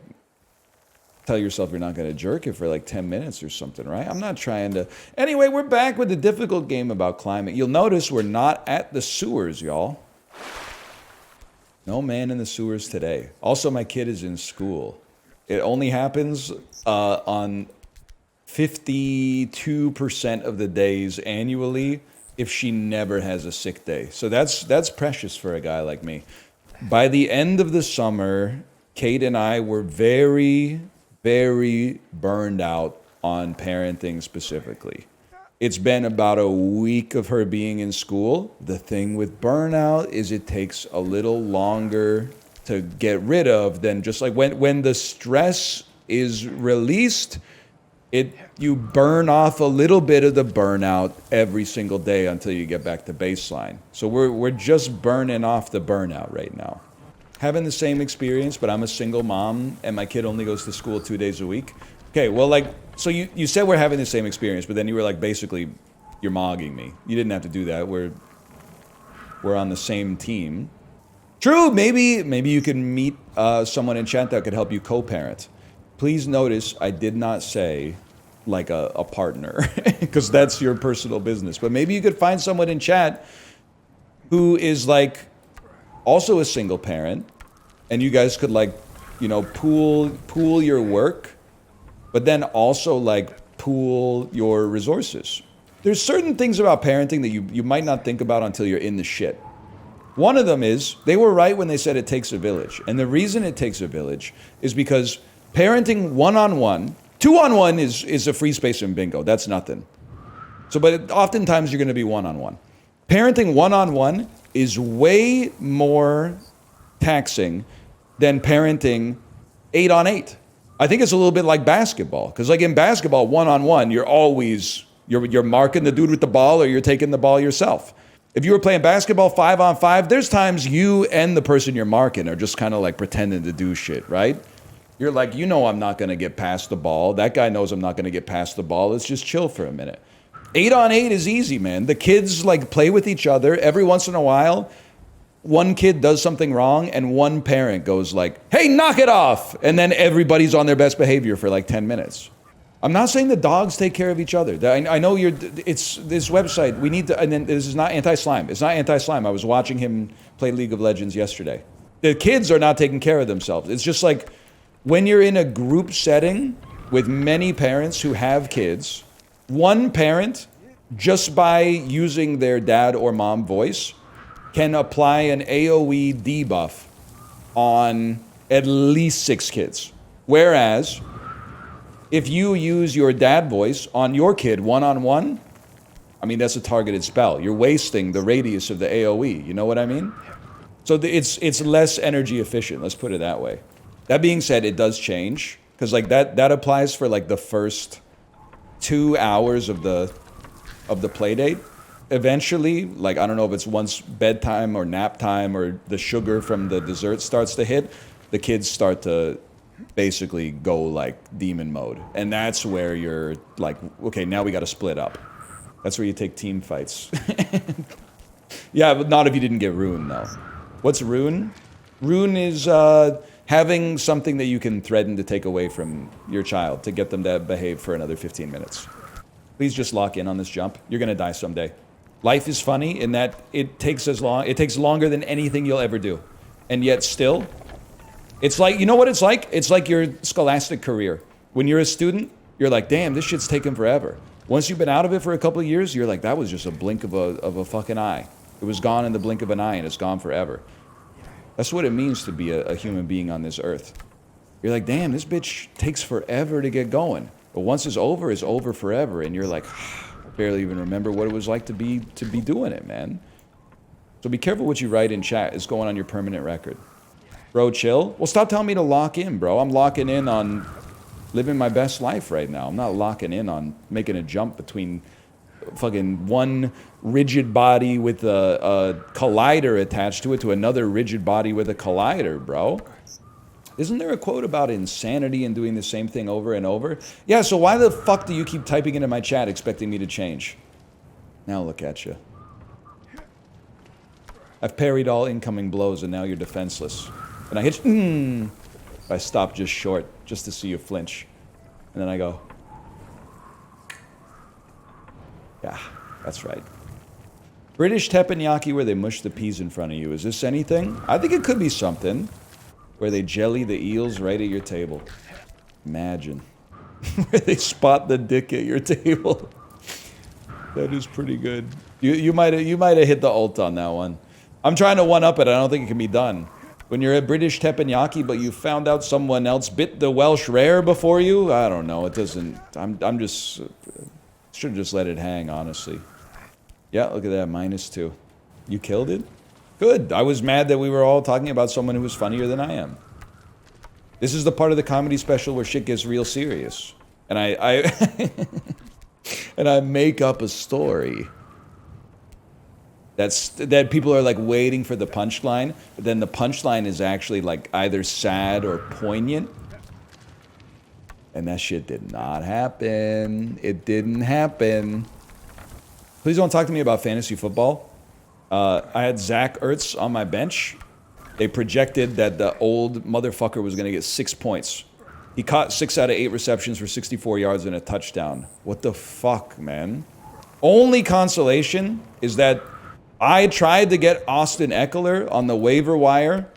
tell yourself you're not going to jerk it for like 10 minutes or something, right? I'm not trying to. Anyway, we're back with the difficult game about climate. You'll notice we're not at the sewers, y'all. No man in the sewers today. Also, my kid is in school. It only happens on 52% of the days annually if she never has a sick day. So that's precious for a guy like me. By the end of the summer, Kate and I were very, very burned out on parenting specifically. It's been about a week of her being in school. The thing with burnout is it takes a little longer to get rid of than just like when the stress is released, you burn off a little bit of the burnout every single day until you get back to baseline. So we're just burning off the burnout right now. Having the same experience, but I'm a single mom and my kid only goes to school 2 days a week. Okay, well, like, so you said we're having the same experience, but then you were like, basically, you're mogging me. You didn't have to do that. We're on the same team. True, maybe you can meet someone in chat that could help you co-parent. Please notice I did not say like a partner, because that's your personal business. But maybe you could find someone in chat who is like also a single parent, and you guys could like, you know, pool your work, but then also like pool your resources. There's certain things about parenting that you might not think about until you're in the shit. One of them is, they were right when they said it takes a village. And the reason it takes a village is because parenting one-on-one, two-on-one is a free space in bingo. That's nothing. So, but oftentimes you're going to be one-on-one. Parenting one-on-one is way more taxing than parenting 8-on-8. I think it's a little bit like basketball. Because like in basketball, one-on-one, you're marking the dude with the ball or you're taking the ball yourself. If you were playing basketball 5-on-5, there's times you and the person you're marking are just kind of like pretending to do shit, right? You're like, you know I'm not going to get past the ball. That guy knows I'm not going to get past the ball. Let's just chill for a minute. 8-on-8 is easy, man. The kids like play with each other. Every once in a while, one kid does something wrong and one parent goes like, hey, knock it off. And then everybody's on their best behavior for like 10 minutes. I'm not saying the dogs take care of each other. I know it's this website. We need to, and then this is not anti-slime. It's not anti-slime. I was watching him play League of Legends yesterday. The kids are not taking care of themselves. It's just like when you're in a group setting with many parents who have kids, one parent, just by using their dad or mom voice, can apply an AoE debuff on at least 6 kids. Whereas, if you use your dad voice on your kid one-on-one, I mean, that's a targeted spell. You're wasting the radius of the AoE. You know what I mean? So it's less energy efficient. Let's put it that way. That being said, it does change. Because like that applies for like the first 2 hours of the play date. Eventually, like I don't know if it's once bedtime or nap time or the sugar from the dessert starts to hit, the kids start to basically go like demon mode. And that's where you're like, okay, now we got to split up. That's where you take team fights. Yeah, but not if you didn't get rune though. What's rune? Rune is having something that you can threaten to take away from your child to get them to behave for another 15 minutes. Please just lock in on this jump. You're gonna die someday. Life is funny in that it takes longer than anything you'll ever do. And yet still, it's like, you know what it's like? It's like your scholastic career. When you're a student, you're like, damn, this shit's taking forever. Once you've been out of it for a couple of years, you're like, that was just a blink of a fucking eye. It was gone in the blink of an eye and it's gone forever. That's what it means to be a human being on this earth. You're like, damn, this bitch takes forever to get going. But once it's over forever. And you're like, I barely even remember what it was like to be doing it, man. So be careful what you write in chat. It's going on your permanent record. Bro, chill. Well, stop telling me to lock in, bro. I'm locking in on living my best life right now. I'm not locking in on making a jump between fucking one rigid body with a collider attached to it to another rigid body with a collider, bro. Isn't there a quote about insanity and doing the same thing over and over? Yeah, so why the fuck do you keep typing into my chat expecting me to change? Now look at you. I've parried all incoming blows and now you're defenseless. And I hit you. I stop just short, just to see you flinch. And then I go. Yeah, that's right. British teppanyaki where they mush the peas in front of you. Is this anything? I think it could be something. Where they jelly the eels right at your table. Imagine. Where they spot the dick at your table. That is pretty good. You might have hit the ult on that one. I'm trying to one-up it. I don't think it can be done. When you're a British teppanyaki, but you found out someone else bit the Welsh rare before you, I don't know. It doesn't. I'm just. Should have just let it hang, honestly. Yeah, look at that, -2. You killed it? Good. I was mad that we were all talking about someone who was funnier than I am. This is the part of the comedy special where shit gets real serious. And I and I make up a story. That people are like waiting for the punchline, but then the punchline is actually like either sad or poignant. And that shit did not happen. It didn't happen. Please don't talk to me about fantasy football. I had Zach Ertz on my bench. They projected that the old motherfucker was going to get 6 points. He caught 6 out of 8 receptions for 64 yards and a touchdown. What the fuck, man? Only consolation is that I tried to get Austin Eckler on the waiver wire,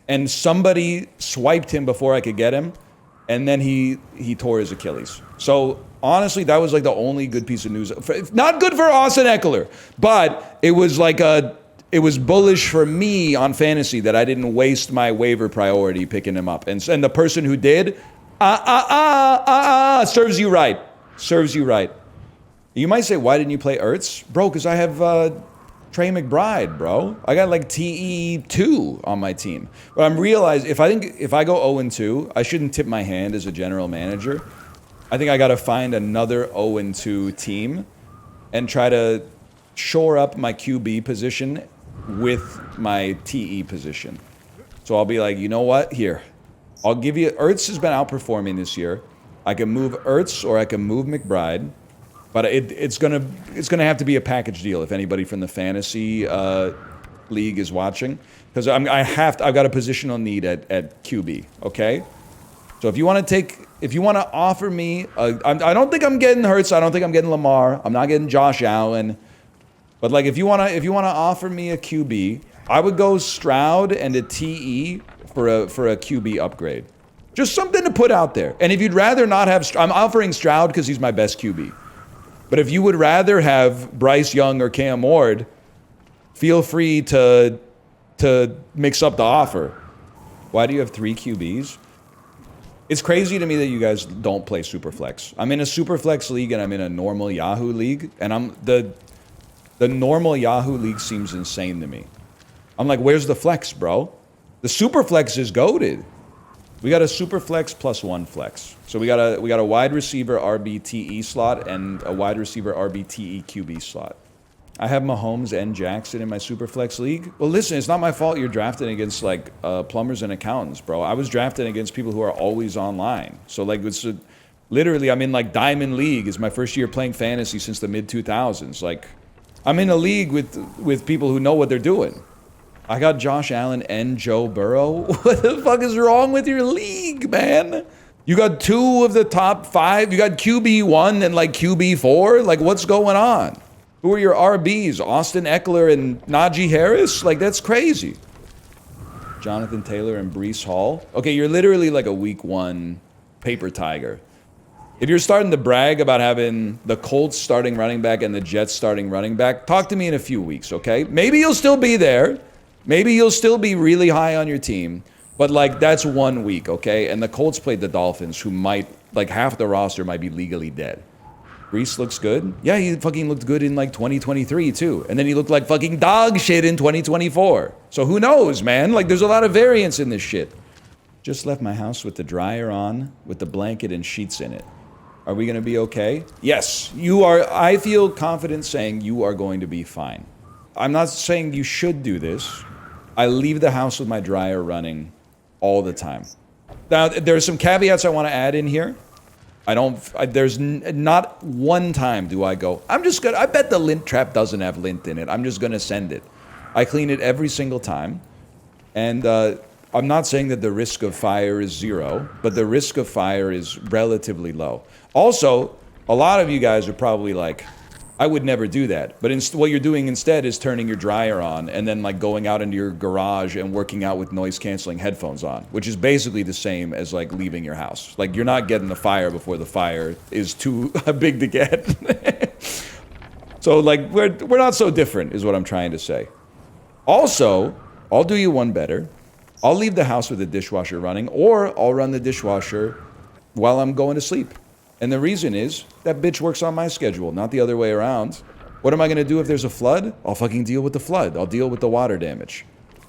and somebody swiped him before I could get him, and then he tore his Achilles. So honestly, that was like the only good piece of news. Not good for Austin Eckler, but it was like it was bullish for me on fantasy that I didn't waste my waiver priority picking him up. And the person who did, serves you right. Serves you right. You might say, why didn't you play Ertz? Bro, because I have Trey McBride, bro. I got like TE2 on my team. But I'm realizing if I go 0-2, I shouldn't tip my hand as a general manager. I think I got to find another 0-2 team and try to shore up my QB position with my TE position. So I'll be like, you know what? Here, I'll give you. Ertz has been outperforming this year. I can move Ertz or I can move McBride, but it's gonna have to be a package deal if anybody from the fantasy league is watching, because I've got a positional need at QB. Okay, so if you want to offer me, I don't think I'm getting Hurts. I don't think I'm getting Lamar. I'm not getting Josh Allen. But like, if you wanna offer me a QB, I would go Stroud and a TE for a QB upgrade. Just something to put out there. And if you'd rather not have, I'm offering Stroud because he's my best QB. But if you would rather have Bryce Young or Cam Ward, feel free to mix up the offer. Why do you have 3 QBs? It's crazy to me that you guys don't play Superflex. I'm in a Superflex league and I'm in a normal Yahoo league, and the normal Yahoo league seems insane to me. I'm like, where's the flex, bro? The Superflex is goated. We got a Superflex plus 1 flex. So we got a wide receiver RBTE slot and a wide receiver RBTE QB slot. I have Mahomes and Jackson in my Superflex league. Well, listen, it's not my fault you're drafting against like plumbers and accountants, bro. I was drafting against people who are always online. So like literally, I'm in like Diamond League. It's my first year playing fantasy since the mid 2000s. Like, I'm in a league with people who know what they're doing. I got Josh Allen and Joe Burrow. What the fuck is wrong with your league, man? You got 2 of the top 5. You got QB1 and like QB4. Like, what's going on? Who are your RBs? Austin Eckler and Najee Harris? Like, that's crazy. Jonathan Taylor and Breece Hall. Okay, you're literally like a week 1 paper tiger. If you're starting to brag about having the Colts starting running back and the Jets starting running back, talk to me in a few weeks, okay? Maybe you'll still be there. Maybe you'll still be really high on your team. But, like, that's 1 week, okay? And the Colts played the Dolphins, who might, like, half the roster might be legally dead. Breece looks good. Yeah, he fucking looked good in, like, 2023, too. And then he looked like fucking dog shit in 2024. So who knows, man? Like, there's a lot of variance in this shit. Just left my house with the dryer on, with the blanket and sheets in it. Are we going to be okay? Yes, you are. I feel confident saying you are going to be fine. I'm not saying you should do this. I leave the house with my dryer running all the time. Now, there's some caveats I want to add in here. There's not one time do I go, I bet the lint trap doesn't have lint in it. I'm just going to send it. I clean it every single time. And I'm not saying that the risk of fire is 0, but the risk of fire is relatively low. Also, a lot of you guys are probably like, I would never do that. But what you're doing instead is turning your dryer on and then like going out into your garage and working out with noise canceling headphones on, which is basically the same as like leaving your house. Like, you're not getting the fire before the fire is too big to get. So like, we're not so different is what I'm trying to say. Also, I'll do you one better. I'll leave the house with the dishwasher running, or I'll run the dishwasher while I'm going to sleep. And the reason is, that bitch works on my schedule, not the other way around. What am I going to do if there's a flood? I'll fucking deal with the flood. I'll deal with the water damage.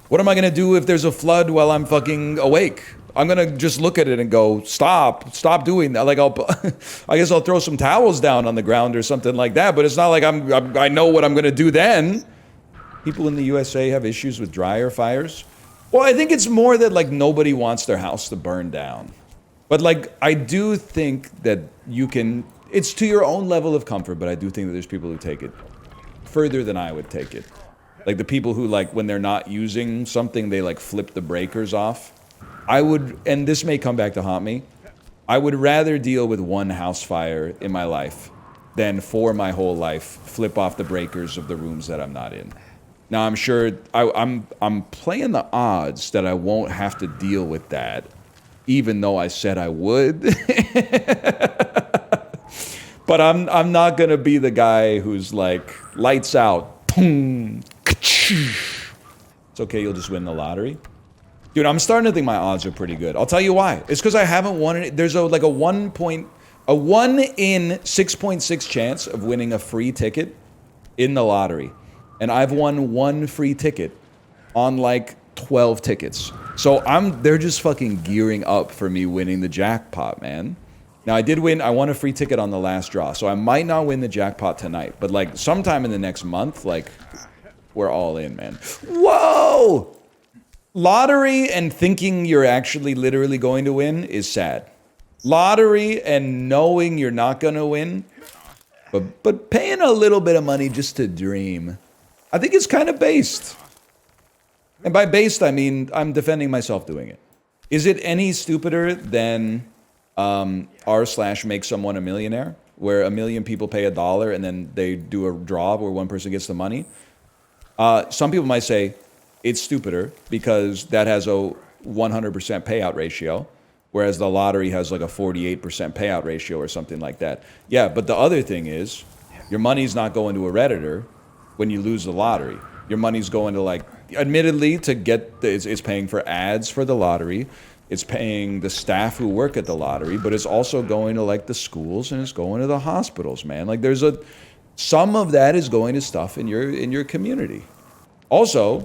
What am I going to do if there's a flood while I'm fucking awake? I'm going to just look at it and go, stop doing that. Like, I guess I'll throw some towels down on the ground or something like that, but it's not like I know what I'm going to do then. People in the USA have issues with dryer fires. Well, I think it's more that like nobody wants their house to burn down. But like, I do think that it's to your own level of comfort, but I do think that there's people who take it further than I would take it. Like the people who like, when they're not using something, they like flip the breakers off. And this may come back to haunt me, I would rather deal with one house fire in my life than for my whole life flip off the breakers of the rooms that I'm not in. Now, I'm sure I'm playing the odds that I won't have to deal with that, even though I said I would. But I'm not gonna be the guy who's like, lights out, boom, it's okay, you'll just win the lottery. Dude, I'm starting to think my odds are pretty good. I'll tell you why. It's because I haven't won it. There's a 1 in 6.6 chance of winning a free ticket in the lottery. And I've won 1 free ticket on like 12 tickets. So they're just fucking gearing up for me winning the jackpot, man. Now I won a free ticket on the last draw, so I might not win the jackpot tonight, but like sometime in the next month, like we're all in, man. Whoa! Lottery and thinking you're actually literally going to win is sad. Lottery and knowing you're not gonna win, but paying a little bit of money just to dream, I think it's kind of based. And by based, I mean I'm defending myself doing it. Is it any stupider than r/make someone a millionaire, where 1 million people pay $1 and then they do a draw where one person gets the money? Some people might say it's stupider because that has a 100% payout ratio, whereas the lottery has like a 48% payout ratio or something like that. Yeah, but the other thing is, your money's not going to a Redditor when you lose the lottery. Your money's going to, like, admittedly, it's paying for ads for the lottery. It's paying the staff who work at the lottery, but it's also going to like the schools and it's going to the hospitals, man. Like some of that is going to stuff in your community. Also,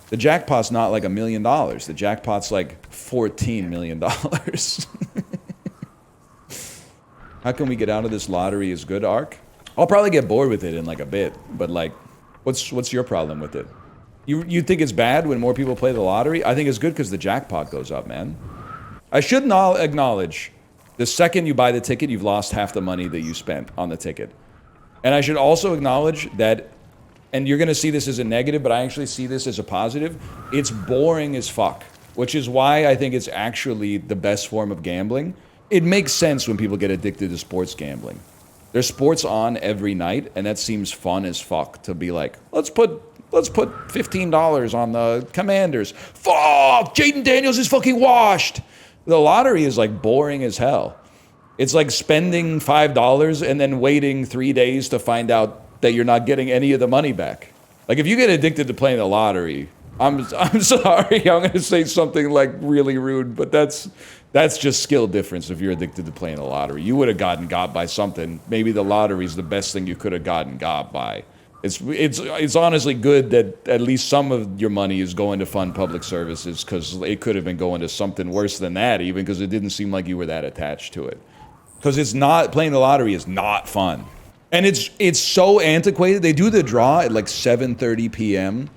the jackpot's not like $1 million. The jackpot's like $14 million. How can we get out of this lottery is good, Ark? I'll probably get bored with it in like a bit, but like, what's your problem with it? You think it's bad when more people play the lottery? I think it's good because the jackpot goes up, man. I should not acknowledge the second you buy the ticket, you've lost half the money that you spent on the ticket. And I should also acknowledge that, and you're gonna see this as a negative, but I actually see this as a positive. It's boring as fuck, which is why I think it's actually the best form of gambling. It makes sense when people get addicted to sports gambling. There's sports on every night, and that seems fun as fuck to be like, let's put $15 on the Commanders. Fuck! Jaden Daniels is fucking washed! The lottery is like boring as hell. It's like spending $5 and then waiting 3 days to find out that you're not getting any of the money back. Like if you get addicted to playing the lottery, I'm sorry, I'm gonna say something like really rude, but that's just skill difference if you're addicted to playing the lottery. You would have gotten got by something. Maybe the lottery is the best thing you could have gotten got by. It's honestly good that at least some of your money is going to fund public services, because it could have been going to something worse than that, even because it didn't seem like you were that attached to it. Because it's not, playing the lottery is not fun. And it's so antiquated. They do the draw at like 7:30 p.m.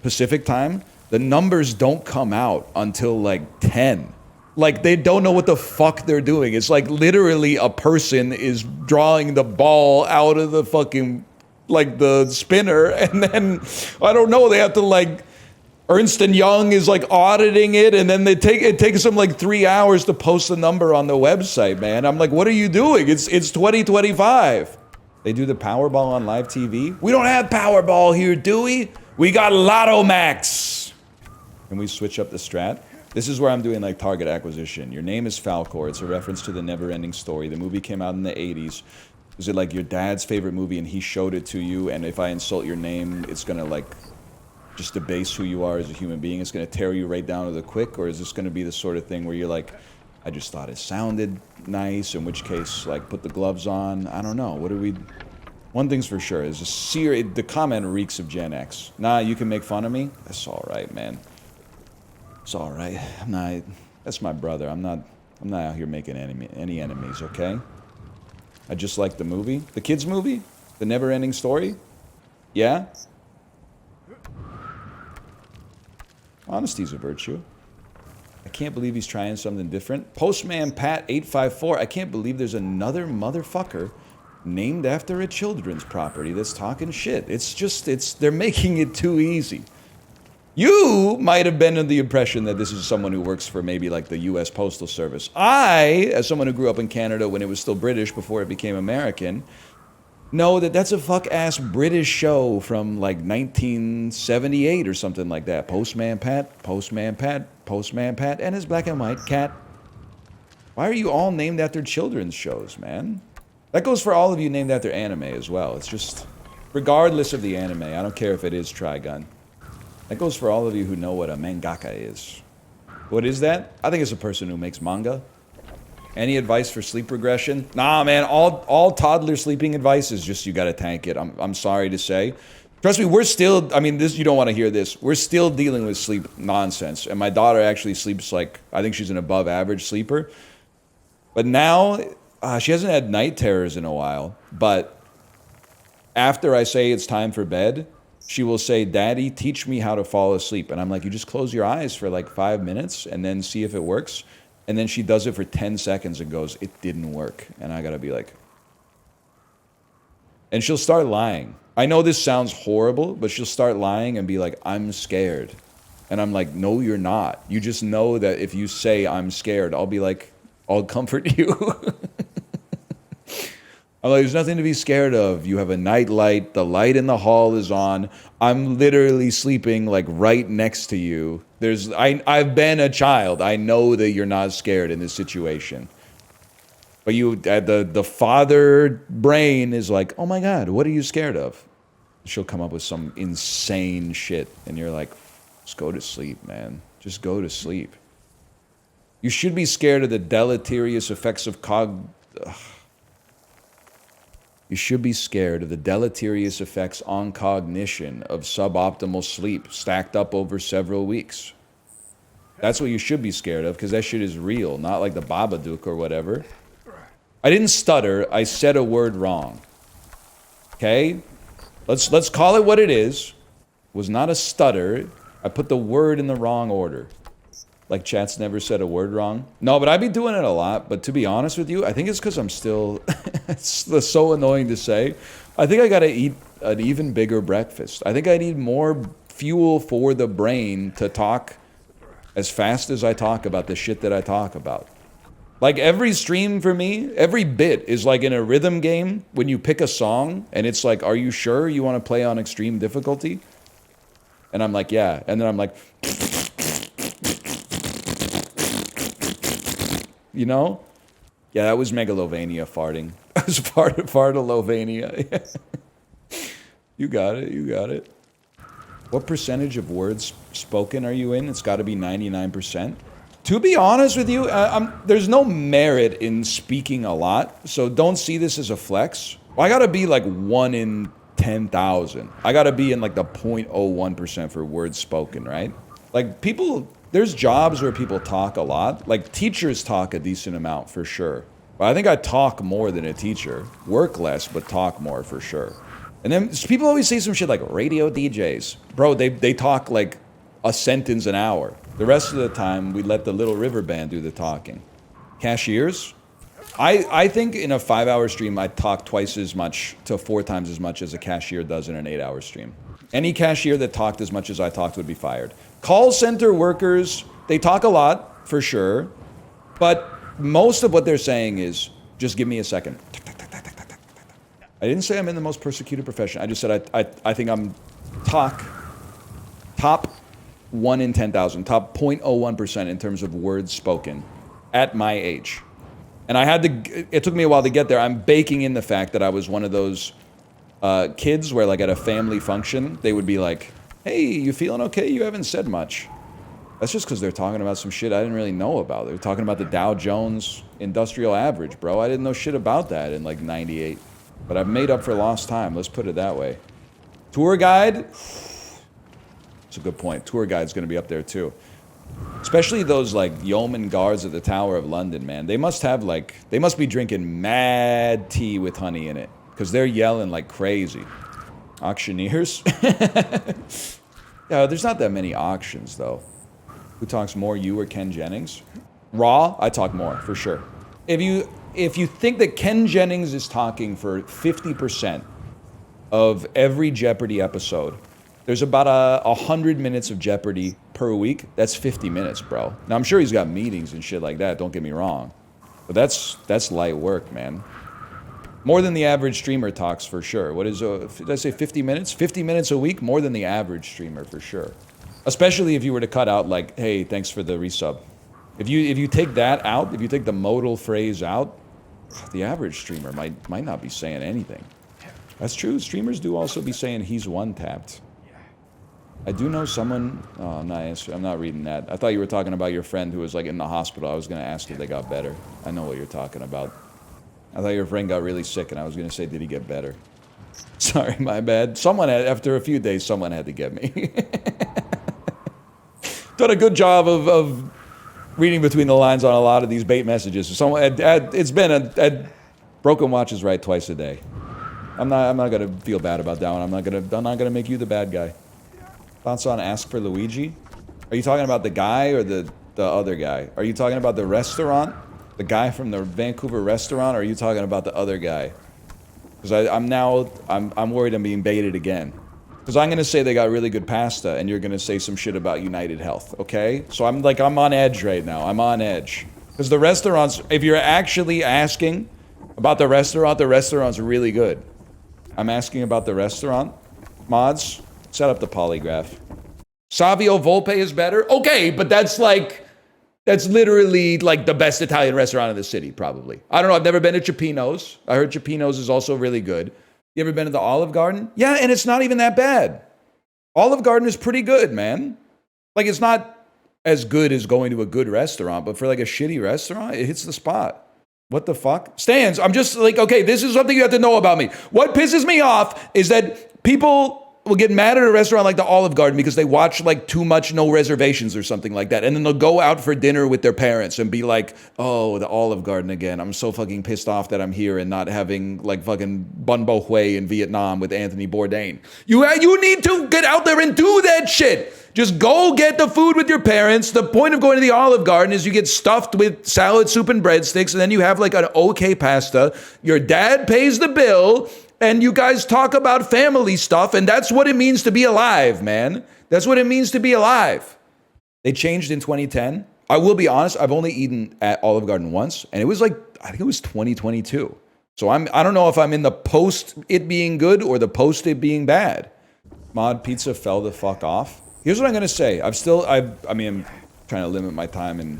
Pacific time. The numbers don't come out until like 10. Like they don't know what the fuck they're doing. It's like literally a person is drawing the ball out of the fucking, like the spinner, and then I don't know, they have to like, Ernst & Young is like auditing it, and then it takes them like 3 hours to post the number on the website, man. I'm like, what are you doing? It's 2025. They do the Powerball on live TV. We don't have Powerball here, do we? We got Lotto Max. Can we switch up the strat? This is where I'm doing like target acquisition. Your name is Falcor. It's a reference to the Never-Ending Story. The movie came out in the 80s. Is it like your dad's favorite movie and he showed it to you, and if I insult your name, it's gonna like just debase who you are as a human being? It's gonna tear you right down to the quick? Or is this gonna be the sort of thing where you're like, I just thought it sounded nice, in which case, like, put the gloves on? I don't know. What do we... One thing's for sure, is the comment reeks of Gen X. Nah, you can make fun of me? That's alright, man. It's alright. That's my brother. I'm not out here making any enemies, okay? I just like the movie. The kids' movie? The Never-Ending Story? Yeah? Honesty's a virtue. I can't believe he's trying something different. Postman Pat 854. I can't believe there's another motherfucker named after a children's property that's talking shit. They're making it too easy. You might have been under the impression that this is someone who works for maybe like the US Postal Service. I, as someone who grew up in Canada when it was still British before it became American, know that that's a fuck-ass British show from like 1978 or something like that. Postman Pat, Postman Pat, Postman Pat, and his black and white cat. Why are you all named after children's shows, man? That goes for all of you named after anime as well. It's just, regardless of the anime, I don't care if it is Trigun. That goes for all of you who know what a mangaka is. What is that? I think it's a person who makes manga. Any advice for sleep regression? Nah, man, all toddler sleeping advice is just you gotta tank it. I'm sorry to say. Trust me, we're still, I mean, this, you don't want to hear this. We're still dealing with sleep nonsense. And my daughter actually sleeps like, I think she's an above average sleeper. But now, she hasn't had night terrors in a while. But after I say it's time for bed, she will say, Daddy, teach me how to fall asleep. And I'm like, you just close your eyes for like 5 minutes and then see if it works. And then she does it for 10 seconds and goes, it didn't work. And I gotta be like... And she'll start lying. I know this sounds horrible, but she'll start lying and be like, I'm scared. And I'm like, no, you're not. You just know that if you say I'm scared, I'll be like, I'll comfort you. I'm like, there's nothing to be scared of. You have a night light. The light in the hall is on. I'm literally sleeping like right next to you. I've been a child. I know that you're not scared in this situation. But the father brain is like, oh my God, what are you scared of? She'll come up with some insane shit. And you're like, just go to sleep, man. Just go to sleep. You should be scared of the deleterious effects of You should be scared of the deleterious effects on cognition of suboptimal sleep stacked up over several weeks. That's what you should be scared of, because that shit is real, not like the Babadook or whatever. I didn't stutter, I said a word wrong. Okay? Let's call it what it is. It was not a stutter. I put the word in the wrong order. Like chat's never said a word wrong. No, but I be doing it a lot. But to be honest with you, I think it's because I'm still... it's so annoying to say. I think I gotta eat an even bigger breakfast. I think I need more fuel for the brain to talk as fast as I talk about the shit that I talk about. Like every stream for me, every bit is like in a rhythm game when you pick a song and it's like, are you sure you want to play on extreme difficulty? And I'm like, yeah. And then I'm like, you know? Yeah, that was Megalovania farting. That was Fartalovania. You got it, you got it. What percentage of words spoken are you in? It's got to be 99%. To be honest with you, there's no merit in speaking a lot, so don't see this as a flex. Well, I got to be like 1 in 10,000. I got to be in like the 0.01% for words spoken, right? Like people, there's jobs where people talk a lot. Like teachers talk a decent amount for sure. But I think I talk more than a teacher. Work less, but talk more for sure. And then people always say some shit like radio DJs. Bro, they talk like a sentence an hour. The rest of the time, we let the Little River Band do the talking. Cashiers? I think in a 5-hour stream, I talk twice as much to 4 times as much as a cashier does in an 8-hour stream. Any cashier that talked as much as I talked would be fired. Call center workers, they talk a lot, for sure. But most of what they're saying is, just give me a second. I didn't say I'm in the most persecuted profession. I just said I think I'm top 1 in 10,000, top 0.01% in terms of words spoken at my age. And I had to, it took me a while to get there. I'm baking in the fact that I was one of those kids where like at a family function, they would be like, hey, you feeling okay? You haven't said much. That's just because they're talking about some shit I didn't really know about. They're talking about the Dow Jones Industrial Average, bro. I didn't know shit about that in like 98. But I've made up for lost time, let's put it that way. Tour guide? That's a good point. Tour guide's gonna be up there too. Especially those like yeoman guards at the Tower of London, man. They must have like, they must be drinking mad tea with honey in it. Because they're yelling like crazy. Auctioneers? Yeah, there's not that many auctions though. Who talks more, you or Ken Jennings? Raw, I talk more, for sure. If you think that Ken Jennings is talking for 50% of every Jeopardy episode, there's about 100 minutes of Jeopardy per week. That's 50 minutes, bro. Now, I'm sure he's got meetings and shit like that, don't get me wrong. But that's light work, man. More than the average streamer talks, for sure. What is, did I say 50 minutes? 50 minutes a week, more than the average streamer, for sure. Especially if you were to cut out, like, hey, thanks for the resub. If you take that out, if you take the modal phrase out, the average streamer might not be saying anything. That's true. Streamers do also be saying he's one-tapped. I do know someone... Oh, I'm not reading that. I thought you were talking about your friend who was like in the hospital. I was going to ask if they got better. I know what you're talking about. I thought your friend got really sick and I was going to say, did he get better? Sorry, my bad. After a few days, someone had to get me. Done a good job of reading between the lines on a lot of these bait messages. It's been broken watches right twice a day. I'm not gonna feel bad about that one. I'm not gonna make you the bad guy. Thoughts on Ask for Luigi? Are you talking about the guy or the other guy? Are you talking about the restaurant? The guy from the Vancouver restaurant, or are you talking about the other guy? Because I'm worried I'm being baited again. Because I'm going to say they got really good pasta, and you're going to say some shit about United Health, okay? So I'm on edge right now. I'm on edge. Because the restaurants, if you're actually asking about the restaurant's really good. I'm asking about the restaurant. Mods, set up the polygraph. Savio Volpe is better? Okay, but that's literally like the best Italian restaurant in the city, probably. I don't know, I've never been to Cipino's. I heard Cipino's is also really good. You ever been to the Olive Garden? Yeah, and it's not even that bad. Olive Garden is pretty good, man. Like, it's not as good as going to a good restaurant, but for like a shitty restaurant, it hits the spot. What the fuck? Stans, I'm just like, okay, this is something you have to know about me. What pisses me off is that people will get mad at a restaurant like the Olive Garden because they watch like too much No Reservations or something like that. And then they'll go out for dinner with their parents and be like, oh, the Olive Garden again. I'm so fucking pissed off that I'm here and not having like fucking Bun Bo Hue in Vietnam with Anthony Bourdain. You need to get out there and do that shit. Just go get the food with your parents. The point of going to the Olive Garden is you get stuffed with salad, soup, and breadsticks, and then you have like an okay pasta. Your dad pays the bill, and you guys talk about family stuff, and that's what it means to be alive, man. That's what it means to be alive. They changed in 2010. I will be honest, I've only eaten at Olive Garden once, and it was like, I think it was 2022. So I don't know if I'm in the post it being good or the post it being bad. Mod Pizza fell the fuck off. Here's what I'm going to say. I'm trying to limit my time in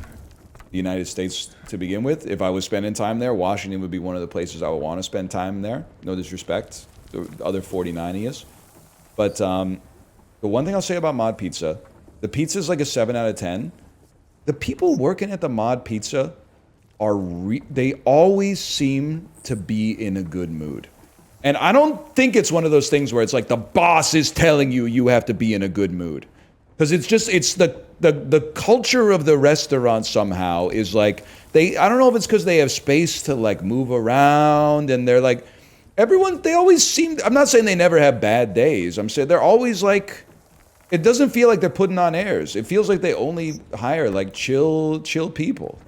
the United States to begin with. If I was spending time there, Washington would be one of the places I would want to spend time there. No disrespect. The other 49 is. But the one thing I'll say about Mod Pizza, the pizza is like a 7 out of 10. The people working at the Mod Pizza they always seem to be in a good mood. And I don't think it's one of those things where it's like the boss is telling you have to be in a good mood. Because it's the culture of the restaurant somehow is like, I don't know if it's because they have space to like move around and they're like, they always seem, I'm not saying they never have bad days. I'm saying they're always like, it doesn't feel like they're putting on airs. It feels like they only hire like chill people.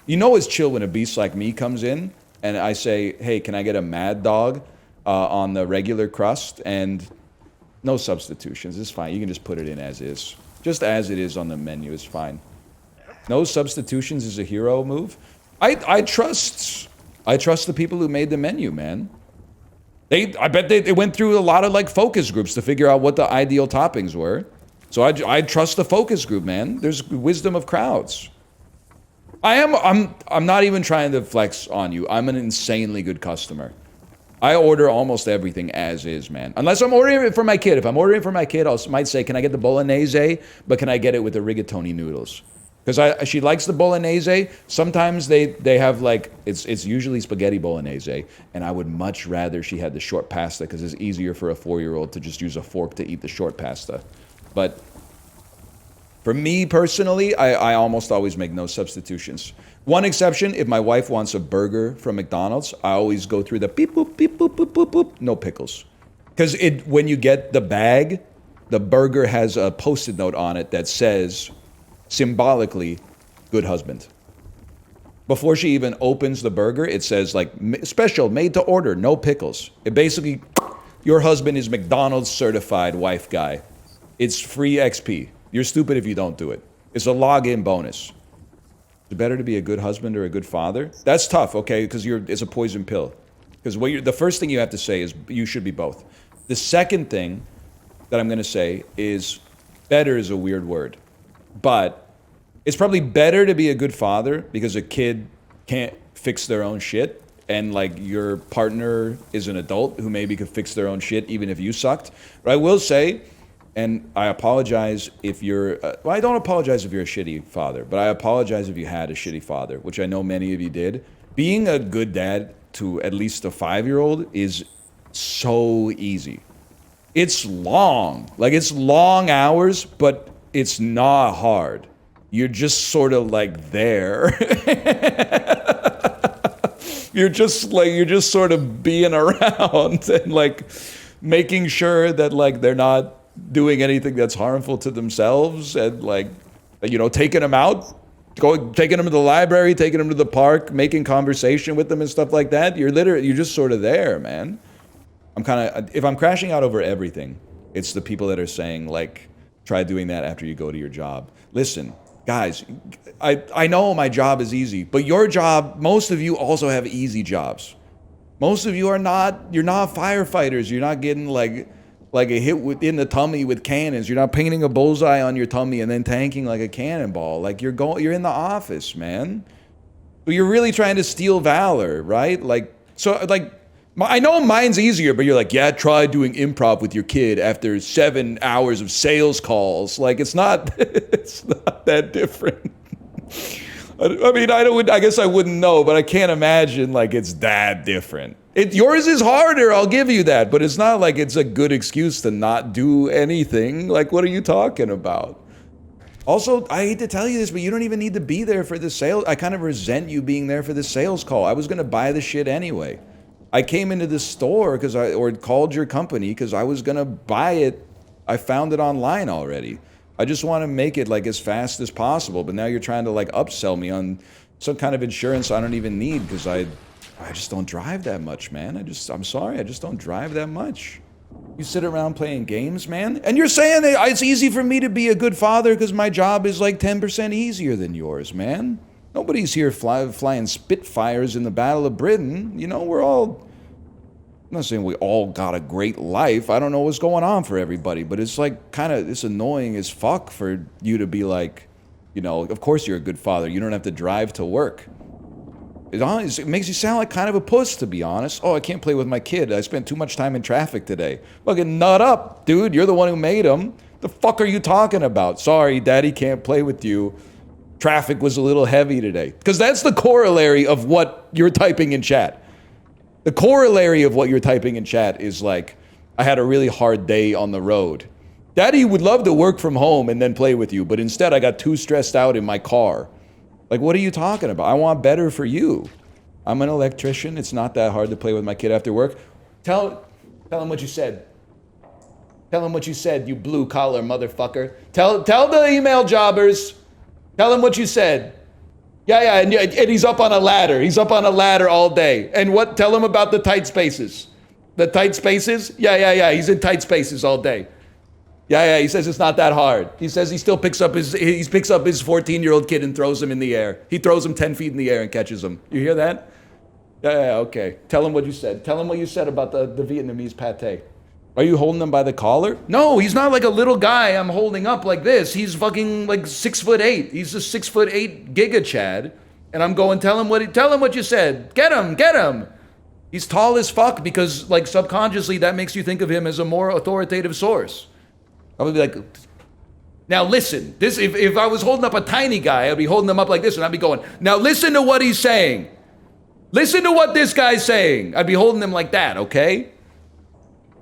You know it's chill when a beast like me comes in and I say, hey, can I get a Mad Dog? On the regular crust, and no substitutions. It's fine. You can just put it in as is. Just as it is on the menu is fine. No substitutions is a hero move. I trust the people who made the menu, man. I bet they went through a lot of like focus groups to figure out what the ideal toppings were. So I trust the focus group, man. There's wisdom of crowds. I'm not even trying to flex on you. I'm an insanely good customer. I order almost everything as is, man. Unless I'm ordering it for my kid. If I'm ordering it for my kid, I might say, can I get the bolognese, but can I get it with the rigatoni noodles? Because she likes the bolognese. Sometimes they have like, it's usually spaghetti bolognese, and I would much rather she had the short pasta because it's easier for a 4-year-old to just use a fork to eat the short pasta. But for me personally, I almost always make no substitutions. One exception, if my wife wants a burger from McDonald's, I always go through the beep, boop, beep, boop, boop, boop, boop, no pickles. Because when you get the bag, the burger has a Post-it note on it that says, symbolically, good husband. Before she even opens the burger, it says, like, special, made to order, no pickles. It basically, your husband is McDonald's certified wife guy. It's free XP. You're stupid if you don't do it. It's a login bonus. Is it better to be a good husband or a good father? That's tough, okay, because it's a poison pill. Because the first thing you have to say is you should be both. The second thing that I'm going to say is better is a weird word. But it's probably better to be a good father because a kid can't fix their own shit. And like your partner is an adult who maybe could fix their own shit even if you sucked. But I will say, and I apologize if you're, I don't apologize if you're a shitty father, but I apologize if you had a shitty father, which I know many of you did. Being a good dad to at least a 5-year-old is so easy. It's long, like it's long hours, but it's not hard. You're just sort of like there. You're just sort of being around and like making sure that like they're not doing anything that's harmful to themselves and like, you know, taking them out, taking them to the library, taking them to the park, making conversation with them and stuff like that. You're just sort of there, man. If I'm crashing out over everything, it's the people that are saying like, try doing that after you go to your job. Listen, guys, I know my job is easy, but your job, most of you also have easy jobs. Most of you you're not firefighters. You're not getting like a hit in the tummy with cannons. You're not painting a bullseye on your tummy and then tanking like a cannonball. Like you're in the office, man. But you're really trying to steal valor, right? I know mine's easier, but you're like, yeah, try doing improv with your kid after 7 hours of sales calls. Like it's not that different. I mean, I guess I wouldn't know, but I can't imagine like it's that different. Yours is harder, I'll give you that, but it's not like it's a good excuse to not do anything. Like, what are you talking about? Also, I hate to tell you this, but you don't even need to be there for the sales. I kind of resent you being there for the sales call. I was gonna buy the shit anyway. I came into the store or called your company because I was gonna buy it. I found it online already. I just want to make it like as fast as possible, but now you're trying to like upsell me on some kind of insurance I don't even need because I just don't drive that much, man. I'm sorry, I just don't drive that much. You sit around playing games, man, and you're saying that it's easy for me to be a good father because my job is like 10% easier than yours, man. Nobody's here flying Spitfires in the Battle of Britain. You know, I'm not saying we all got a great life. I don't know what's going on for everybody, but it's like it's annoying as fuck for you to be like, you know, of course you're a good father. You don't have to drive to work. It makes you sound like kind of a puss, to be honest. Oh, I can't play with my kid. I spent too much time in traffic today. Fucking nut up, dude. You're the one who made him. The fuck are you talking about? Sorry, daddy can't play with you. Traffic was a little heavy today. Because that's the corollary of what you're typing in chat. The corollary of what you're typing in chat is like, I had a really hard day on the road. Daddy would love to work from home and then play with you, but instead I got too stressed out in my car. Like, what are you talking about? I want better for you. I'm an electrician. It's not that hard to play with my kid after work. Tell him what you said. Tell him what you said, you blue collar motherfucker. Tell the email jobbers. Tell him what you said. Yeah, and he's up on a ladder. He's up on a ladder all day. And what? Tell him about the tight spaces. The tight spaces? Yeah. He's in tight spaces all day. Yeah, he says it's not that hard. He says he still picks up his 14-year-old kid and throws him in the air. He throws him 10 feet in the air and catches him. You hear that? Yeah, okay. Tell him what you said. Tell him what you said about the Vietnamese pate. Are you holding him by the collar? No, he's not like a little guy I'm holding up like this. He's fucking like 6'8". He's a 6'8" Giga Chad. And I'm going, tell him what you said. Get him. He's tall as fuck because like subconsciously that makes you think of him as a more authoritative source. I would be like, now listen, if I was holding up a tiny guy, I'd be holding him up like this and I'd be going, now listen to what he's saying. Listen to what this guy's saying. I'd be holding him like that, okay?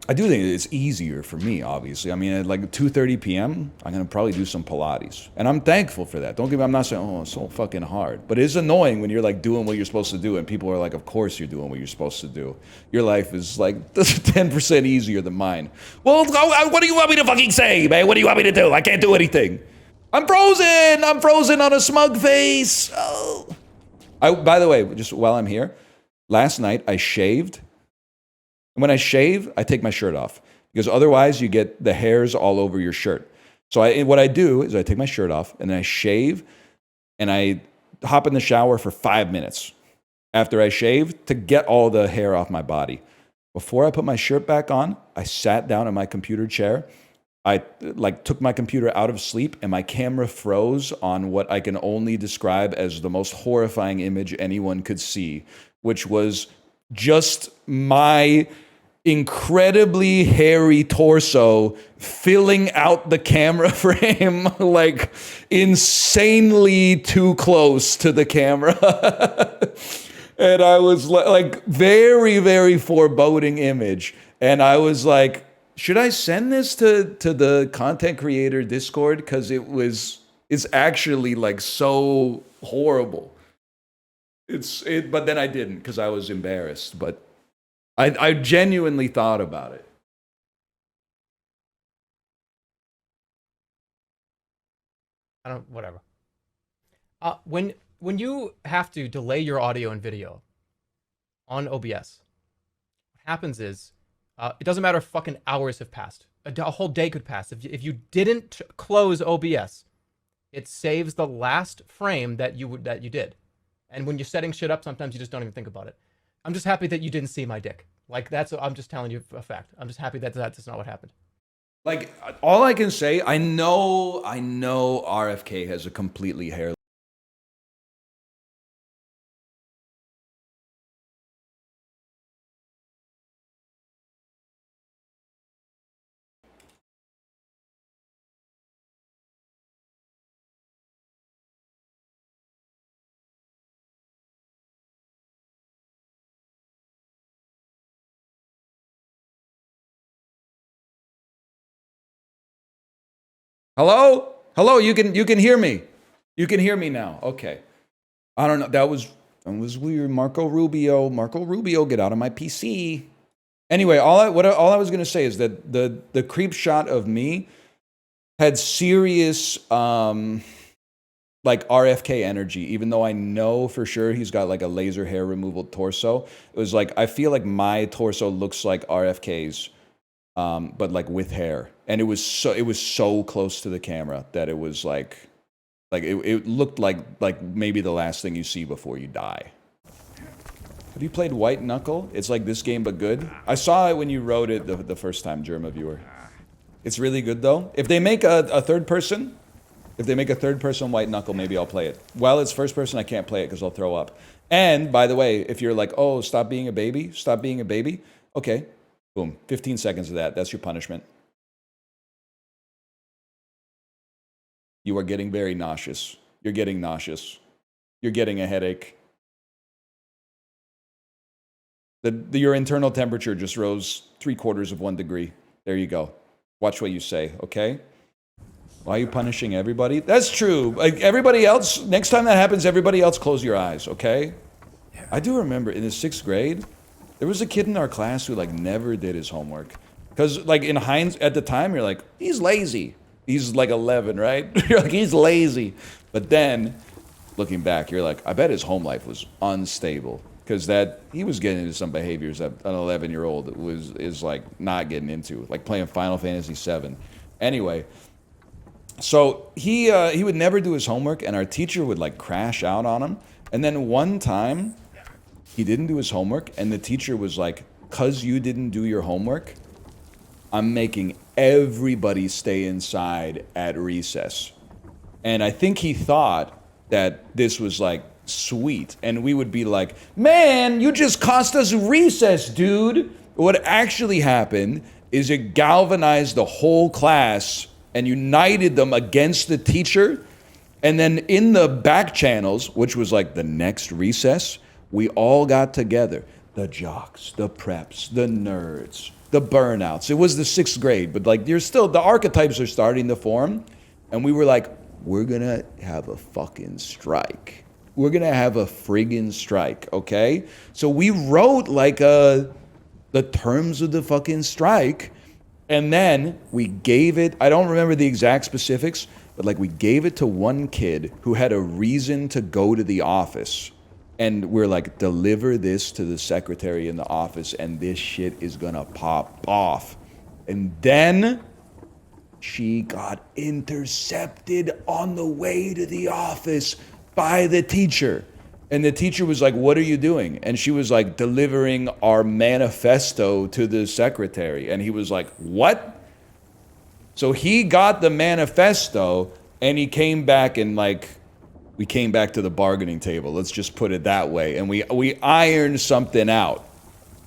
I do think it's easier for me, obviously. I mean, at like 2:30 p.m., I'm going to probably do some Pilates. And I'm thankful for that. Don't get me, I'm not saying, oh, it's so fucking hard. But it's annoying when you're like doing what you're supposed to do and people are like, of course you're doing what you're supposed to do. Your life is like 10% easier than mine. Well, what do you want me to fucking say, man? What do you want me to do? I can't do anything. I'm frozen on a smug face. Oh. By the way, just while I'm here, last night I shaved. And when I shave, I take my shirt off because otherwise you get the hairs all over your shirt. So what I do is I take my shirt off and then I shave and I hop in the shower for 5 minutes after I shave to get all the hair off my body. Before I put my shirt back on, I sat down in my computer chair. I took my computer out of sleep and my camera froze on what I can only describe as the most horrifying image anyone could see, which was just my incredibly hairy torso filling out the camera frame, like insanely too close to the camera. And I was like, very, very foreboding image. And I was like, should I send this to the content creator Discord? Because it's actually like so horrible. But then I didn't because I was embarrassed. But I genuinely thought about it. Whatever. When you have to delay your audio and video on OBS, what happens is it doesn't matter if fucking hours have passed. A whole day could pass. If you didn't close OBS, it saves the last frame that you did. And when you're setting shit up, sometimes you just don't even think about it. I'm just happy that you didn't see my dick. Like I'm just telling you a fact. I'm just happy that that's not what happened. Like all I can say, I know RFK has a completely hairless Hello? Hello, you can hear me. You can hear me now. Okay. I don't know. That was weird. Marco Rubio, get out of my PC. Anyway, all I was gonna say is that the creep shot of me had serious like RFK energy, even though I know for sure he's got like a laser hair removal torso. It was like, I feel like my torso looks like RFK's, but like with hair. And it was so close to the camera that it was like it looked like maybe the last thing you see before you die. Have you played White Knuckle? It's like this game, but good. I saw it when you wrote it the first time, Germa viewer. It's really good though. If they make a third person, White Knuckle, maybe I'll play it. While it's first person, I can't play it because I'll throw up. And by the way, if you're like, oh, stop being a baby. Okay, boom, 15 seconds of that. That's your punishment. You are getting very nauseous. You're getting nauseous. You're getting a headache. Your internal temperature just rose 3/4 degree. There you go. Watch what you say, okay? Why are you punishing everybody? That's true. Like everybody else, next time that happens, everybody else close your eyes, okay? I do remember in the 6th grade, there was a kid in our class who like never did his homework. Because like in hindsight, at the time, you're like, he's lazy. He's like 11, right? You're like, he's lazy. But then, looking back, you're like, I bet his home life was unstable. Because he was getting into some behaviors that an 11-year-old is like not getting into, like playing Final Fantasy VII. Anyway, so he would never do his homework, and our teacher would like crash out on him. And then one time, he didn't do his homework, and the teacher was like, "'Cause you didn't do your homework, I'm making everybody stay inside at recess." And I think he thought that this was like sweet, and we would be like, "Man, you just cost us recess, dude." What actually happened is it galvanized the whole class and united them against the teacher. And then in the back channels, which was like the next recess, we all got together. The jocks, the preps, the nerds, the burnouts. It was the 6th grade, but like the archetypes are starting to form. And we were like, we're gonna have a fucking strike. We're gonna have a friggin' strike, okay? So we wrote like the terms of the fucking strike, and then we gave it, I don't remember the exact specifics, but like we gave it to one kid who had a reason to go to the office. And we're like, deliver this to the secretary in the office and this shit is gonna pop off. And then she got intercepted on the way to the office by the teacher. And the teacher was like, "What are you doing?" And she was like, "Delivering our manifesto to the secretary." And he was like, "What?" So he got the manifesto and he came back and like, we came back to the bargaining table. Let's just put it that way. And we ironed something out.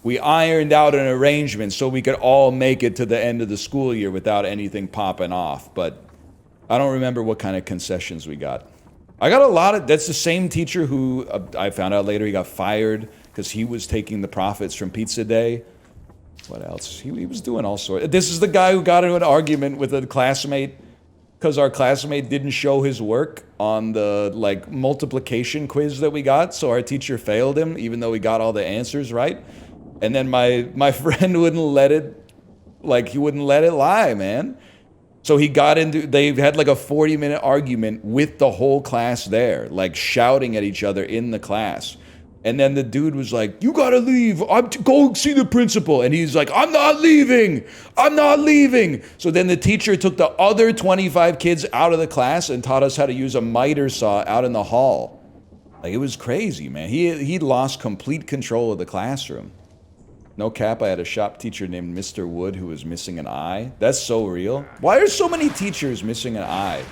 We ironed out an arrangement so we could all make it to the end of the school year without anything popping off. But I don't remember what kind of concessions we got. I got a lot of, that's the same teacher who I found out later he got fired because he was taking the profits from Pizza Day. What else? He was doing all sorts. This is the guy who got into an argument with a classmate because our classmate didn't show his work on the like multiplication quiz that we got. So our teacher failed him even though we got all the answers right. And then my friend wouldn't let it, like he wouldn't let it lie, man. So he got into, they had like a 40-minute argument with the whole class there, like shouting at each other in the class. And then the dude was like, "You gotta leave, go see the principal." And he's like, I'm not leaving. So then the teacher took the other 25 kids out of the class and taught us how to use a miter saw out in the hall. Like it was crazy, man. He lost complete control of the classroom. No cap, I had a shop teacher named Mr. Wood who was missing an eye. That's so real. Why are so many teachers missing an eye?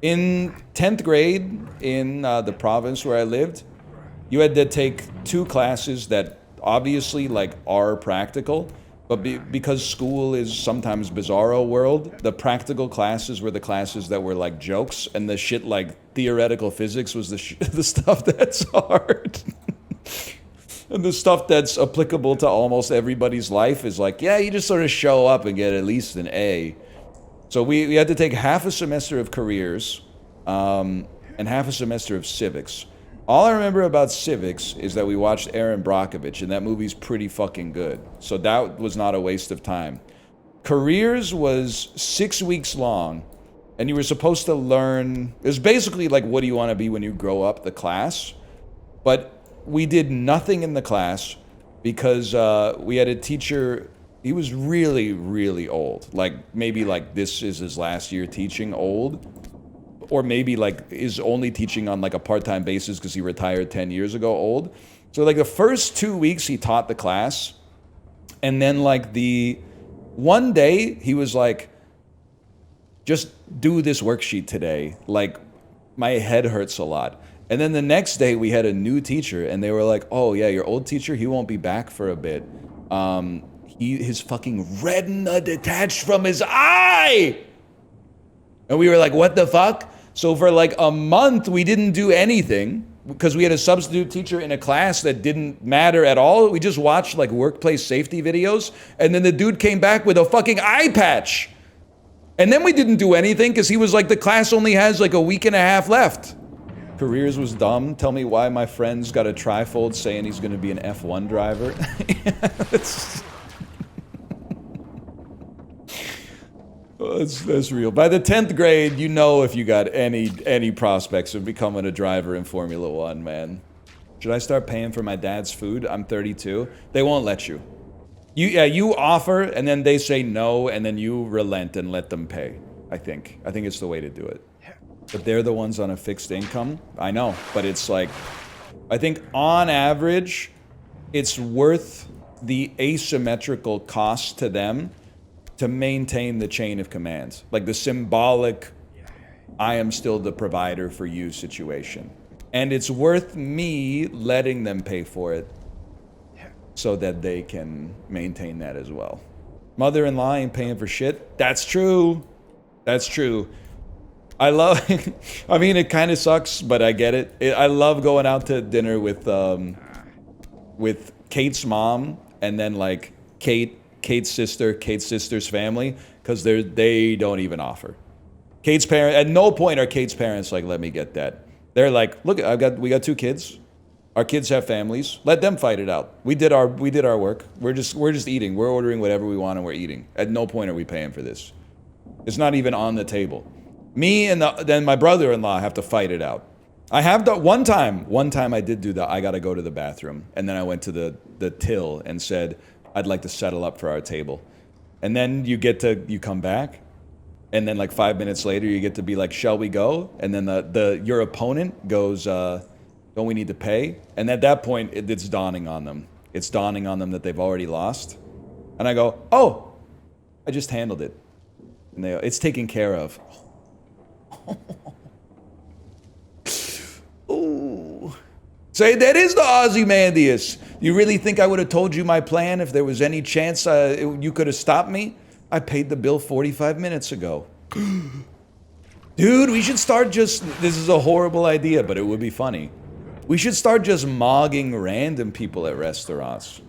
In 10th grade, in the province where I lived, you had to take 2 classes that obviously like are practical, but because school is sometimes bizarro world, the practical classes were the classes that were like jokes, and the shit like theoretical physics was the stuff that's hard. And the stuff that's applicable to almost everybody's life is like, yeah, you just sort of show up and get at least an A. So we had to take half a semester of careers and half a semester of civics. All I remember about civics is that we watched Aaron Brockovich, and that movie's pretty fucking good. So that was not a waste of time. Careers was 6 weeks long, and you were supposed to learn, it was basically like, what do you want to be when you grow up, the class. But we did nothing in the class because we had a teacher. He was really, really old. Like, maybe like this is his last year teaching, old. Or maybe like is only teaching on like a part-time basis because he retired 10 years ago, old. So like the first 2 weeks he taught the class. And then like the one day he was like, just do this worksheet today. Like, my head hurts a lot. And then the next day we had a new teacher and they were like, oh yeah, your old teacher, he won't be back for a bit. His fucking retina detached from his eye. And we were like, what the fuck? So for like a month, we didn't do anything because we had a substitute teacher in a class that didn't matter at all. We just watched like workplace safety videos. And then the dude came back with a fucking eye patch. And then we didn't do anything because he was like, the class only has like a week and a half left. Careers was dumb. Tell me why my friend's got a trifold saying he's going to be an F1 driver. That's real. By the 10th grade, you know if you got any prospects of becoming a driver in Formula One, man. Should I start paying for my dad's food? I'm 32. They won't let you. You offer, and then they say no, and then you relent and let them pay. I think it's the way to do it. But they're the ones on a fixed income. I know, but it's like, I think on average, it's worth the asymmetrical cost to them to maintain the chain of command. Like the symbolic, I am still the provider for you situation. And it's worth me letting them pay for it so that they can maintain that as well. Mother-in-law ain't paying for shit. That's true. That's true. I love, I mean, it kind of sucks, but I get it. I love going out to dinner with Kate's mom and then like Kate's sister's family, because they don't even offer. Kate's parents, at no point are Kate's parents like, let me get that. They're like, look, we got 2 kids. Our kids have families. Let them fight it out. We did our work. We're just eating. We're ordering whatever we want and we're eating. At no point are we paying for this. It's not even on the table. Me and then my brother-in-law have to fight it out. I have done one time I did do that. I got to go to the bathroom, and then I went to the till and said, I'd like to settle up for our table. And then you come back, and then like 5 minutes later you get to be like, shall we go? And then your opponent goes, don't we need to pay? And at that point it's dawning on them. It's dawning on them that they've already lost. And I go, oh, I just handled it. And they go, it's taken care of. Ooh. Say, that is the Ozymandias. You really think I would have told you my plan if there was any chance you could have stopped me? I paid the bill 45 minutes ago. Dude, we should start this is a horrible idea, but it would be funny. We should start just mogging random people at restaurants.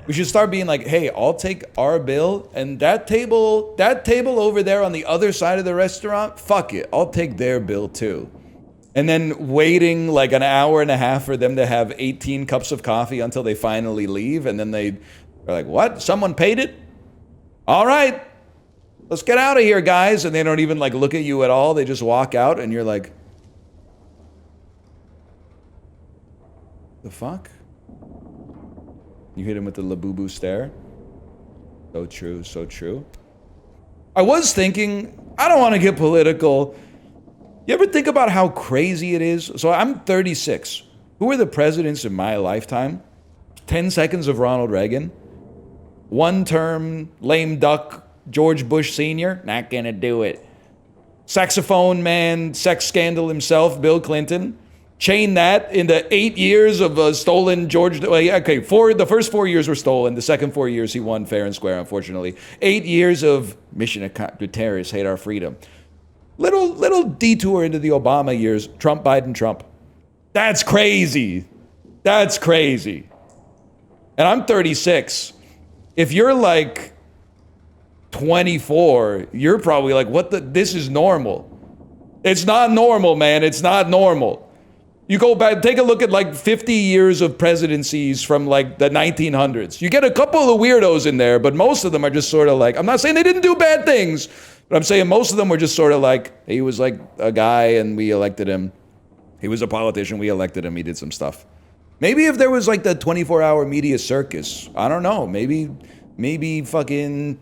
We should start being like, hey, I'll take our bill, and that table over there on the other side of the restaurant, fuck it, I'll take their bill too. And then waiting like an hour and a half for them to have 18 cups of coffee until they finally leave, and then they are like, what? Someone paid it? All right, let's get out of here, guys. And they don't even like look at you at all. They just walk out, and you're like, the fuck? You hit him with the Labubu stare. So true, so true. I was thinking, I don't want to get political. You ever think about how crazy it is? So I'm 36. Who were the presidents in my lifetime? 10 seconds of Ronald Reagan. 1 term, lame duck, George Bush Sr. Not gonna do it. Saxophone man, sex scandal himself, Bill Clinton. Chain that into 8 years of stolen George. Okay, the first 4 years were stolen. The second 4 years he won fair and square, unfortunately. 8 years of mission to terrorists hate our freedom. Little detour into the Obama years. Trump, Biden, Trump. That's crazy. That's crazy. And I'm 36. If you're like 24, you're probably like, what the, this is normal. It's not normal, man. It's not normal. You go back, take a look at like 50 years of presidencies from like the 1900s. You get a couple of weirdos in there, but most of them are just sort of like, I'm not saying they didn't do bad things, but I'm saying most of them were just sort of like, he was like a guy and we elected him. He was a politician, we elected him, he did some stuff. Maybe if there was like the 24-hour media circus, I don't know, maybe fucking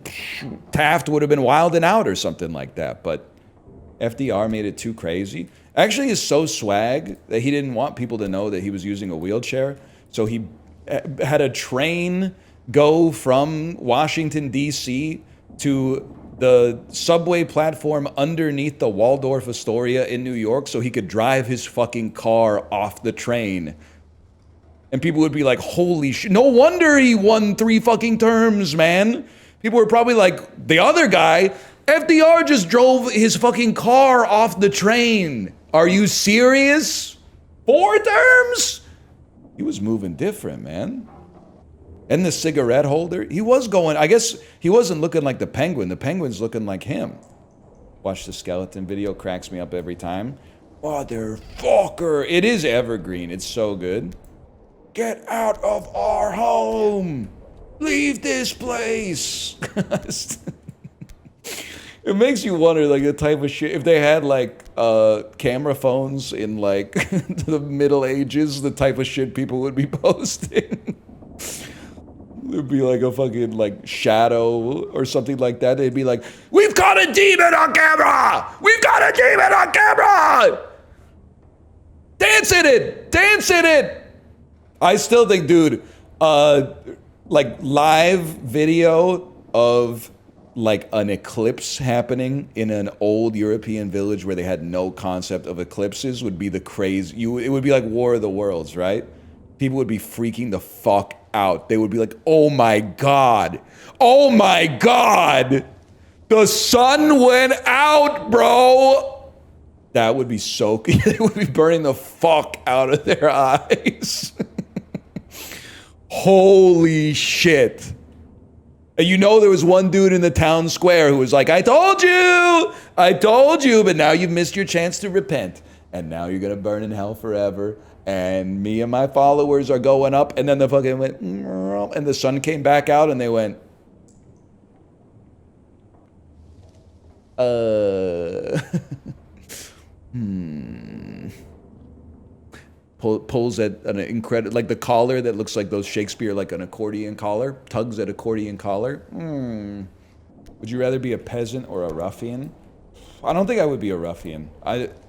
Taft would have been wilding out or something like that, but FDR made it too crazy. Actually is so swag that he didn't want people to know that he was using a wheelchair. So he had a train go from Washington, D.C. to the subway platform underneath the Waldorf Astoria in New York so he could drive his fucking car off the train. And people would be like, holy shit, no wonder he won 3 fucking terms, man. People were probably like, the other guy, FDR just drove his fucking car off the train. Are you serious? 4 terms? He was moving different, man. And the cigarette holder, he was going, I guess he wasn't looking like the penguin. The penguin's looking like him. Watch the skeleton video, cracks me up every time. Motherfucker. It is evergreen. It's so good. Get out of our home. Leave this place. It makes you wonder, like, the type of shit, if they had, like, camera phones in, like, the Middle Ages, the type of shit people would be posting. It'd be like a fucking, like, shadow or something like that. They'd be like, we've got a demon on camera! We've got a demon on camera! Dance in it! Dance in it! I still think, dude, like, live video of like an eclipse happening in an old European village where they had no concept of eclipses would be the craze. It would be like War of the Worlds, right? People would be freaking the fuck out. They would be like, oh my God. Oh my God. The sun went out, bro. That would be so, they would be burning the fuck out of their eyes. Holy shit. You know, there was one dude in the town square who was like, I told you, but now you've missed your chance to repent. And now you're going to burn in hell forever. And me and my followers are going up. And then the fucking went, and the sun came back out and they went, Pulls at an incredible, like the collar that looks like those Shakespeare, like an accordion collar, tugs at accordion collar. Would you rather be a peasant or a ruffian? I don't think I would be a ruffian.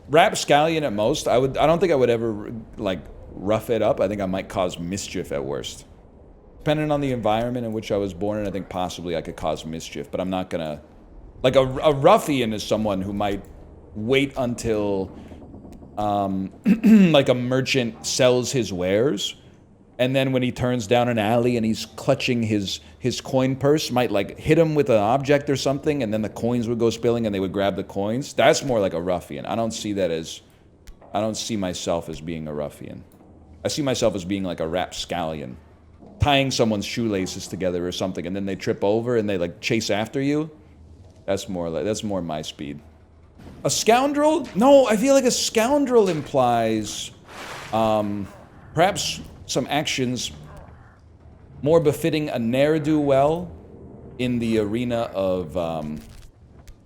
Rapscallion at most. I don't think I would ever like rough it up. I think I might cause mischief at worst. Depending on the environment in which I was born in, I think possibly I could cause mischief, but I'm not gonna, like a ruffian is someone who might wait until like a merchant sells his wares, and then when he turns down an alley and he's clutching his coin purse, might like hit him with an object or something, and then the coins would go spilling and they would grab the coins. That's more like a ruffian. I don't see myself as being a ruffian. I see myself as being like a rapscallion, tying someone's shoelaces together or something, and then they trip over and they like chase after you. That's more my speed. A scoundrel? No, I feel like a scoundrel implies perhaps some actions more befitting a ne'er-do-well in the arena of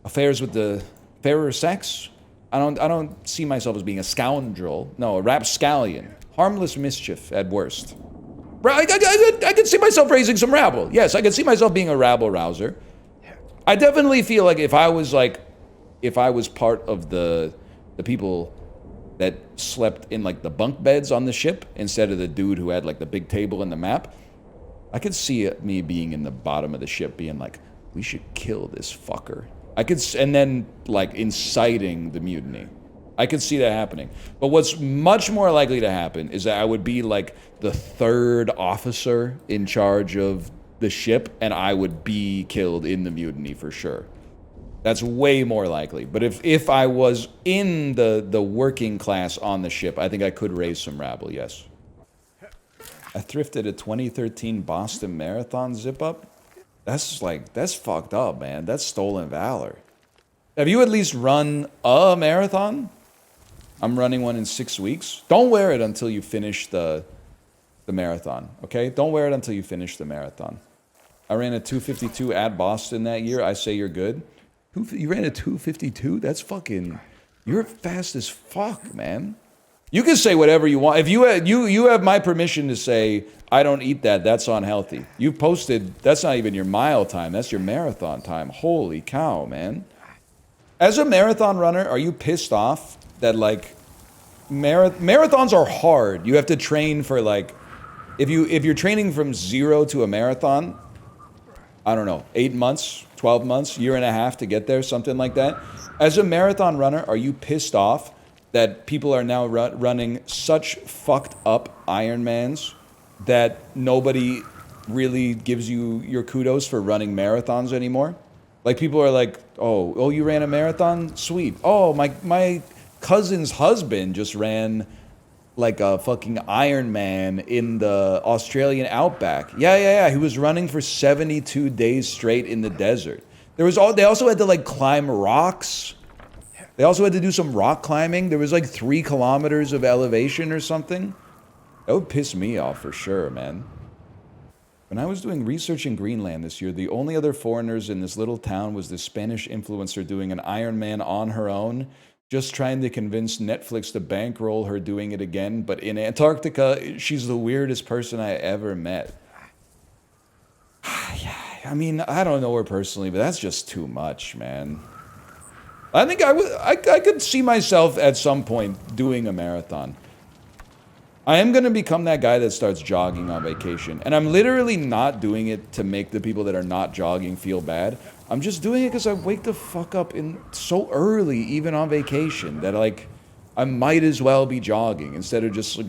affairs with the fairer sex. I don't see myself as being a scoundrel. No, a rapscallion. Harmless mischief at worst. I could see myself raising some rabble. Yes, I could see myself being a rabble rouser. I definitely feel like if I was part of the people that slept in like the bunk beds on the ship instead of the dude who had like the big table and the map, I could see me being in the bottom of the ship being like, we should kill this fucker. And then like inciting the mutiny. I could see that happening. But what's much more likely to happen is that I would be like the third officer in charge of the ship and I would be killed in the mutiny for sure. That's way more likely. But if I was in the working class on the ship, I think I could raise some rabble, yes. I thrifted a 2013 Boston Marathon zip-up. That's like, that's fucked up, man. That's stolen valor. Have you at least run a marathon? I'm running one in 6 weeks. Don't wear it until you finish the marathon, okay? Don't wear it until you finish the marathon. I ran a 2:52 at Boston that year. I say you're good. You ran a 2:52? That's fucking... You're fast as fuck, man. You can say whatever you want. If you have my permission to say, I don't eat that, that's unhealthy. You posted, that's not even your mile time, that's your marathon time. Holy cow, man. As a marathon runner, are you pissed off that, like, marathons are hard? You have to train for, like, if you're training from 0 to a marathon, I don't know, 8 months, 12 months, year and a half to get there, something like that. As a marathon runner, are you pissed off that people are now running such fucked up Ironmans that nobody really gives you your kudos for running marathons anymore? Like, people are like, oh, you ran a marathon? Sweet. Oh, my cousin's husband just ran like a fucking Ironman in the Australian outback. Yeah. He was running for 72 days straight in the desert. They also had to, like, climb rocks. They also had to do some rock climbing. There was like 3 kilometers of elevation or something. That would piss me off for sure, man. When I was doing research in Greenland this year, the only other foreigners in this little town was this Spanish influencer doing an Ironman on her own, just trying to convince Netflix to bankroll her doing it again. But in Antarctica, she's the weirdest person I ever met. Yeah, I mean, I don't know her personally, but that's just too much, man. I think I could see myself at some point doing a marathon. I am going to become that guy that starts jogging on vacation. And I'm literally not doing it to make the people that are not jogging feel bad. I'm just doing it because I wake the fuck up so early, even on vacation, that, like, I might as well be jogging instead of just, like,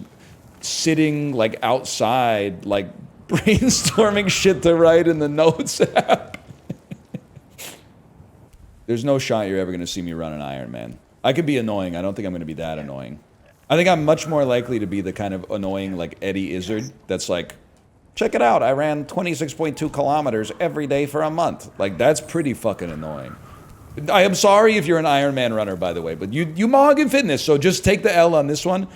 sitting, like, outside, like, brainstorming shit to write in the notes app. There's no shot you're ever going to see me run an Ironman. I could be annoying. I don't think I'm going to be that annoying. I think I'm much more likely to be the kind of annoying, like, Eddie Izzard that's like, check it out, I ran 26.2 kilometers every day for a month. Like, that's pretty fucking annoying. I am sorry if you're an Ironman runner, by the way, but you mog in fitness, so just take the L on this one.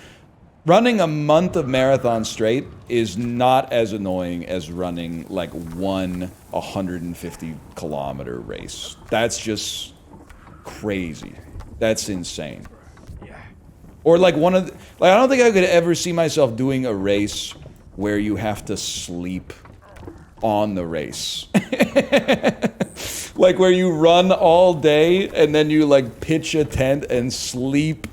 Running a month of marathon straight is not as annoying as running, like, one 150-kilometer race. That's just crazy. That's insane. Or, like, I don't think I could ever see myself doing a race where you have to sleep on the race. Like, where you run all day and then you, like, pitch a tent and sleep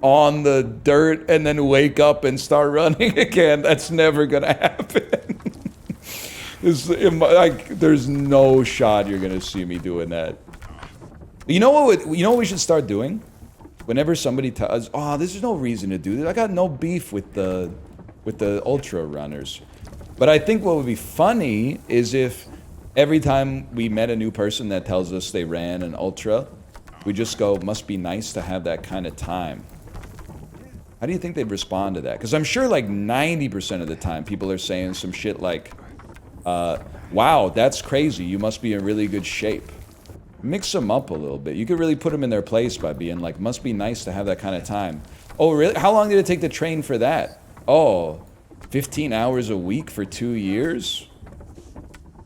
on the dirt and then wake up and start running again. That's never gonna happen. There's no shot you're gonna see me doing that. You know what we should start doing? Whenever somebody tells, oh, there's no reason to do this. I got no beef with the ultra runners. But I think what would be funny is if every time we met a new person that tells us they ran an ultra, we just go, must be nice to have that kind of time. How do you think they'd respond to that? Because I'm sure, like, 90% of the time people are saying some shit like, wow, that's crazy. You must be in really good shape. Mix them up a little bit. You could really put them in their place by being like, must be nice to have that kind of time. Oh, really? How long did it take to train for that? Oh, 15 hours a week for 2 years?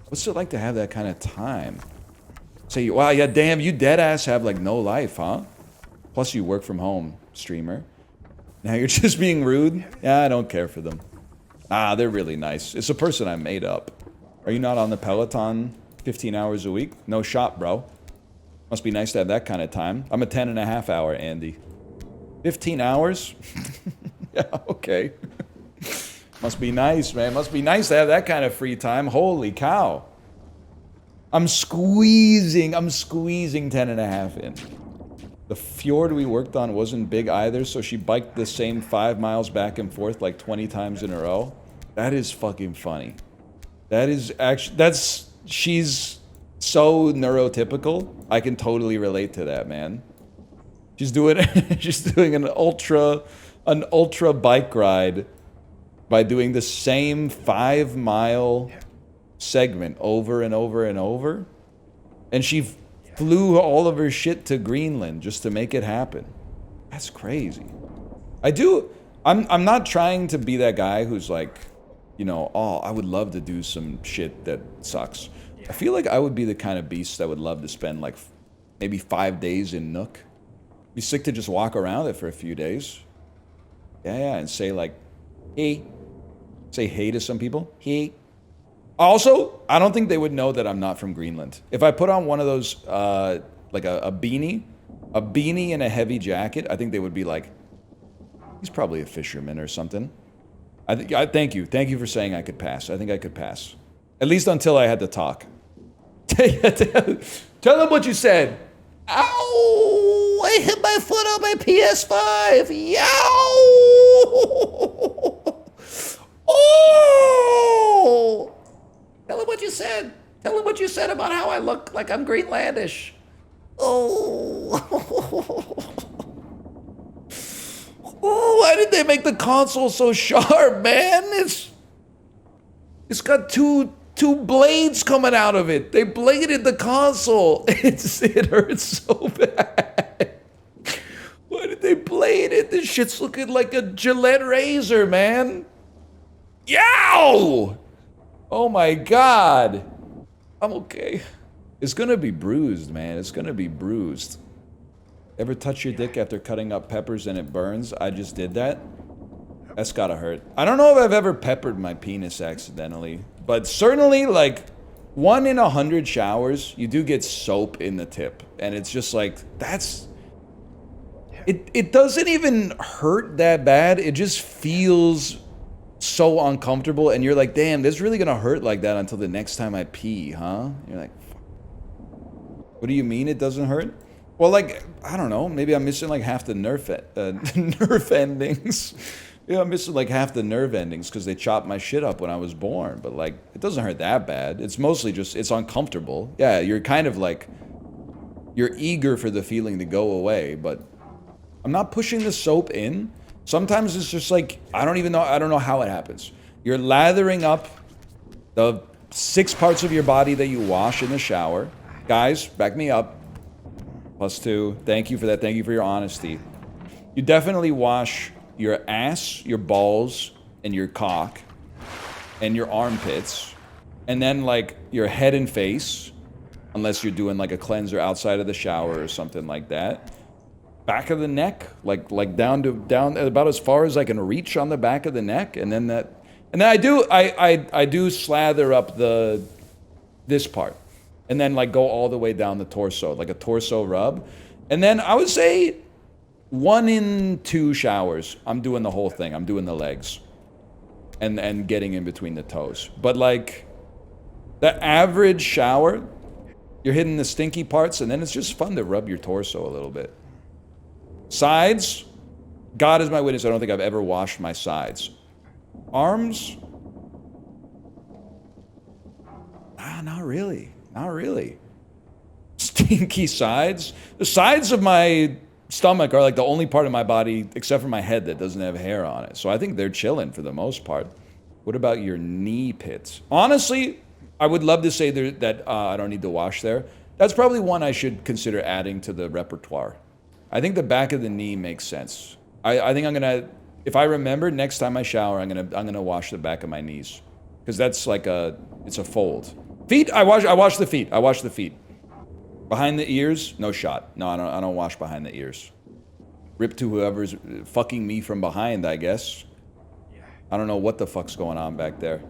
What's it like to have that kind of time? Say, wow, yeah, damn, you dead ass have, like, no life, huh? Plus you work from home, streamer. Now you're just being rude? Yeah, I don't care for them. Ah, they're really nice. It's a person I made up. Are you not on the Peloton 15 hours a week? No shot, bro. Must be nice to have that kind of time. I'm a 10.5 hour Andy. 15 hours? Yeah, okay. Must be nice, man. Must be nice to have that kind of free time. Holy cow. I'm squeezing 10.5 in. The fjord we worked on wasn't big either, so she biked the same 5 miles back and forth like 20 times in a row. That is fucking funny. That is actually, she's so neurotypical. I can totally relate to that, man. She's doing an ultra bike ride by doing the same 5 mile segment over and over and over. And she flew all of her shit to Greenland just to make it happen. That's crazy. I'm not trying to be that guy who's like, you know, oh, I would love to do some shit that sucks. I feel like I would be the kind of beast that would love to spend like maybe 5 days in Nook. Be sick to just walk around it for a few days. Yeah, and say like, hey. Say hey to some people. Hey. Also, I don't think they would know that I'm not from Greenland. If I put on one of those, like a beanie and a heavy jacket, I think they would be like, he's probably a fisherman or something. Thank you. Thank you for saying I could pass. I think I could pass. At least until I had to talk. Tell them what you said. Ow! I hit my foot on my PS5. Yow! Oh! Tell him what you said. Tell him what you said about how I look like I'm Greenlandish. Oh. Oh, why did they make the console so sharp, man? It's got two blades coming out of it. They bladed the console. It hurts so bad. Why did they blade it? This shit's looking like a Gillette razor, man. Yow! Oh my god. I'm okay. It's gonna be bruised, man. It's gonna be bruised. Ever touch your dick after cutting up peppers and it burns? I just did that. That's gotta hurt. I don't know if I've ever peppered my penis accidentally, but certainly like 1 in 100 showers, you do get soap in the tip. And it's just like, that's... It doesn't even hurt that bad. It just feels so uncomfortable. And you're like, damn, this is really gonna hurt like that until the next time I pee, huh? You're like, what do you mean it doesn't hurt? Well, like, I don't know. Maybe I'm missing like half the nerve endings. Yeah, I'm missing like half the nerve endings because they chopped my shit up when I was born. But like, it doesn't hurt that bad. It's mostly just, it's uncomfortable. Yeah, you're kind of like, you're eager for the feeling to go away. But I'm not pushing the soap in. Sometimes it's just like, I don't know how it happens. You're lathering up the 6 parts of your body that you wash in the shower. Guys, back me up. +2. Thank you for that. Thank you for your honesty. You definitely wash your ass, your balls, and your cock, and your armpits, and then like your head and face, unless you're doing like a cleanser outside of the shower or something like that. Back of the neck, like down about as far as I can reach on the back of the neck, and then I do slather up this part. And then like go all the way down the torso, like a torso rub. And then I would say 1 in 2 showers, I'm doing the whole thing. I'm doing the legs. And getting in between the toes. But like the average shower, you're hitting the stinky parts, and then it's just fun to rub your torso a little bit. Sides, God is my witness, I don't think I've ever washed my sides. Arms? Not really. Not really. Stinky sides? The sides of my stomach are like the only part of my body, except for my head, that doesn't have hair on it. So I think they're chilling for the most part. What about your knee pits? Honestly, I would love to say that I don't need to wash there. That's probably one I should consider adding to the repertoire. I think the back of the knee makes sense. I think I'm gonna, if I remember, next time I shower, I'm gonna wash the back of my knees, because that's like it's a fold. Feet, I wash the feet. I wash the feet. Behind the ears, no shot. No, I don't wash behind the ears. Rip to whoever's fucking me from behind, I guess. I don't know what the fuck's going on back there.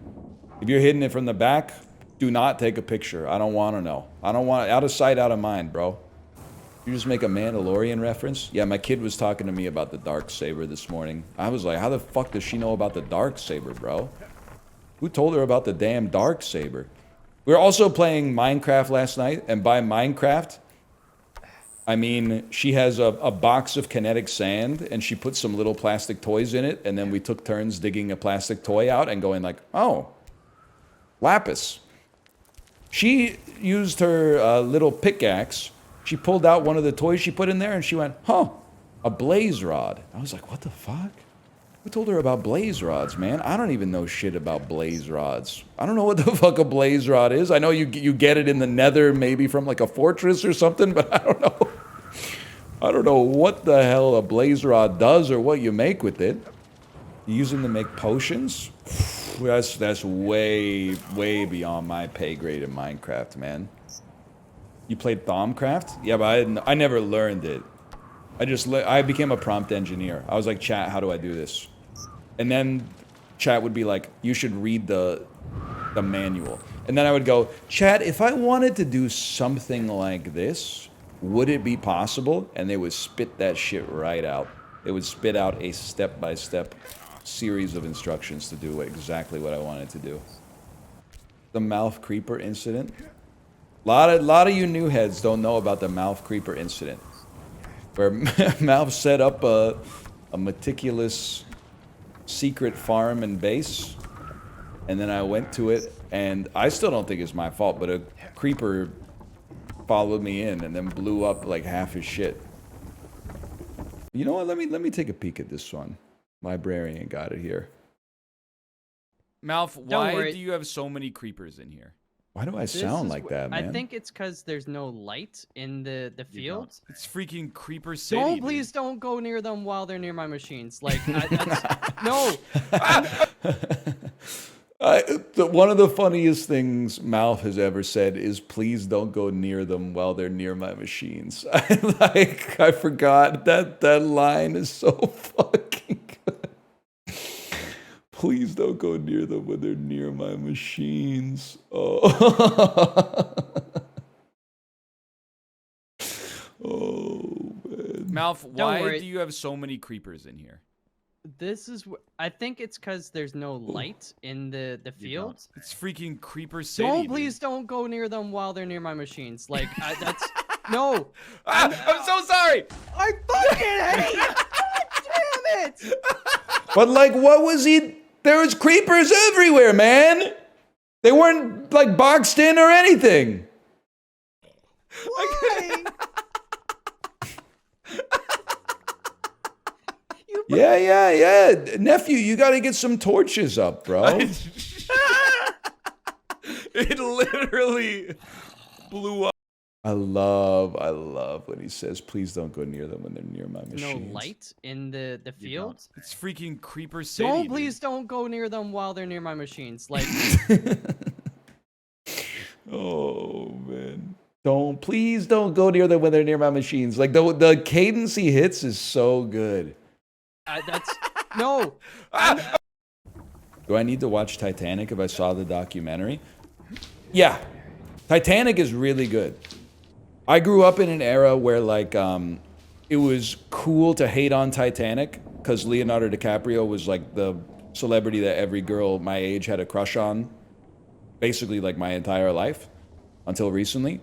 If you're hitting it from the back, do not take a picture. I don't want to know. I don't want, out of sight, out of mind, bro. You just make a Mandalorian reference? Yeah, my kid was talking to me about the Darksaber this morning. I was like, how the fuck does she know about the Darksaber, bro? Who told her about the damn Darksaber? We were also playing Minecraft last night, and by Minecraft, I mean she has a box of kinetic sand, and she put some little plastic toys in it, and then we took turns digging a plastic toy out and going like, oh, lapis. She used her little pickaxe. She pulled out one of the toys she put in there, and she went, huh, a blaze rod. I was like, what the fuck? Who told her about blaze rods, man? I don't even know shit about blaze rods. I don't know what the fuck a blaze rod is. I know you get it in the nether, maybe from like a fortress or something, but I don't know. I don't know what the hell a blaze rod does or what you make with it. You use them to make potions? That's way beyond my pay grade in Minecraft, man. You played Thaumcraft? Yeah, but I never learned it. I became a prompt engineer. I was like, chat, how do I do this? And then chat would be like, you should read the manual. And then I would go, chat, if I wanted to do something like this, would it be possible? And they would spit that shit right out. They would spit out a step-by-step series of instructions to do exactly what I wanted to do. The mouth creeper incident. A lot of you new heads don't know about the mouth creeper incident, where Mouth set up a meticulous secret farm and base, and then I went to it, and I still don't think it's my fault, but a creeper followed me in and then blew up like half his shit. You know what? Let me take a peek at this one. Librarian got it here. Mouth, why do you have so many creepers in here? Why do I sound like that, man? I think it's because there's no light in the field. It's freaking Creeper City. Please don't go near them while they're near my machines. Like, no. One of the funniest things Mouth has ever said is, please don't go near them while they're near my machines. I forgot that line is so fucking good. Please don't go near them when they're near my machines. Oh, oh man. Mouth, why do you have so many creepers in here? I think it's because there's no light in the field. It's freaking Creeper City. Please don't go near them while they're near my machines. Like, no. I'm so sorry. I fucking hate it. God damn it. But like, what was he? There was creepers everywhere, man. They weren't like boxed in or anything. Why? Yeah. Nephew, you gotta get some torches up, bro. It literally blew up. I love when he says, please don't go near them when they're near my machines. No light in the field. It's freaking Creeper City. Please don't go near them while they're near my machines. Like, oh man. Please don't go near them when they're near my machines. Like the cadence he hits is so good. No. Do I need to watch Titanic if I saw the documentary? Yeah. Titanic is really good. I grew up in an era where like it was cool to hate on Titanic because Leonardo DiCaprio was like the celebrity that every girl my age had a crush on, basically like my entire life until recently.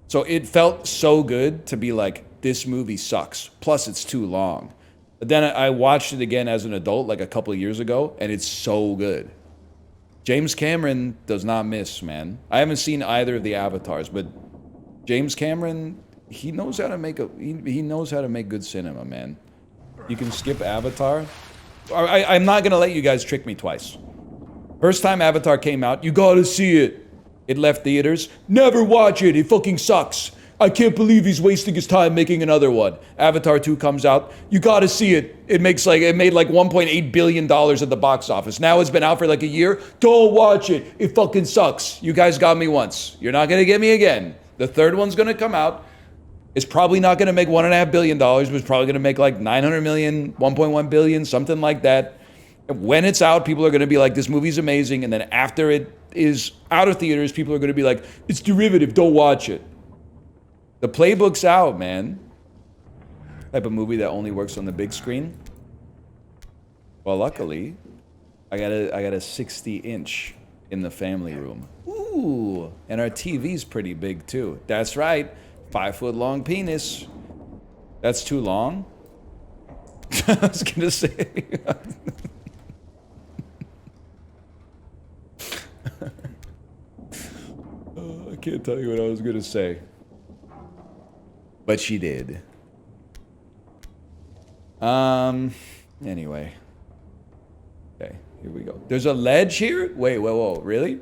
So it felt so good to be like, this movie sucks. Plus it's too long. But then I watched it again as an adult like a couple of years ago, and it's so good. James Cameron does not miss, man. I haven't seen either of the Avatars, but James Cameron, he knows how to make he knows how to make good cinema, man. You can skip Avatar. I'm not gonna let you guys trick me twice. First time Avatar came out, you gotta see it. It left theaters. Never watch it. It fucking sucks. I can't believe he's wasting his time making another one. Avatar 2 comes out. You gotta see it. It made like $1.8 billion at the box office. Now it's been out for like a year. Don't watch it. It fucking sucks. You guys got me once. You're not gonna get me again. The third one's gonna come out. It's probably not gonna make $1.5 billion, but it's probably gonna make like 900 million, 1.1 billion, something like that. When it's out, people are gonna be like, this movie's amazing. And then after it is out of theaters, people are gonna be like, it's derivative, don't watch it. The playbook's out, man. Type of movie that only works on the big screen. Well, luckily, I got a 60-inch in the family room. Ooh, and our TV's pretty big too. That's right, 5-foot-long penis. That's too long. I was gonna say. I can't tell you what I was gonna say. But she did. Anyway. Here we go. There's a ledge here? Wait, whoa, really?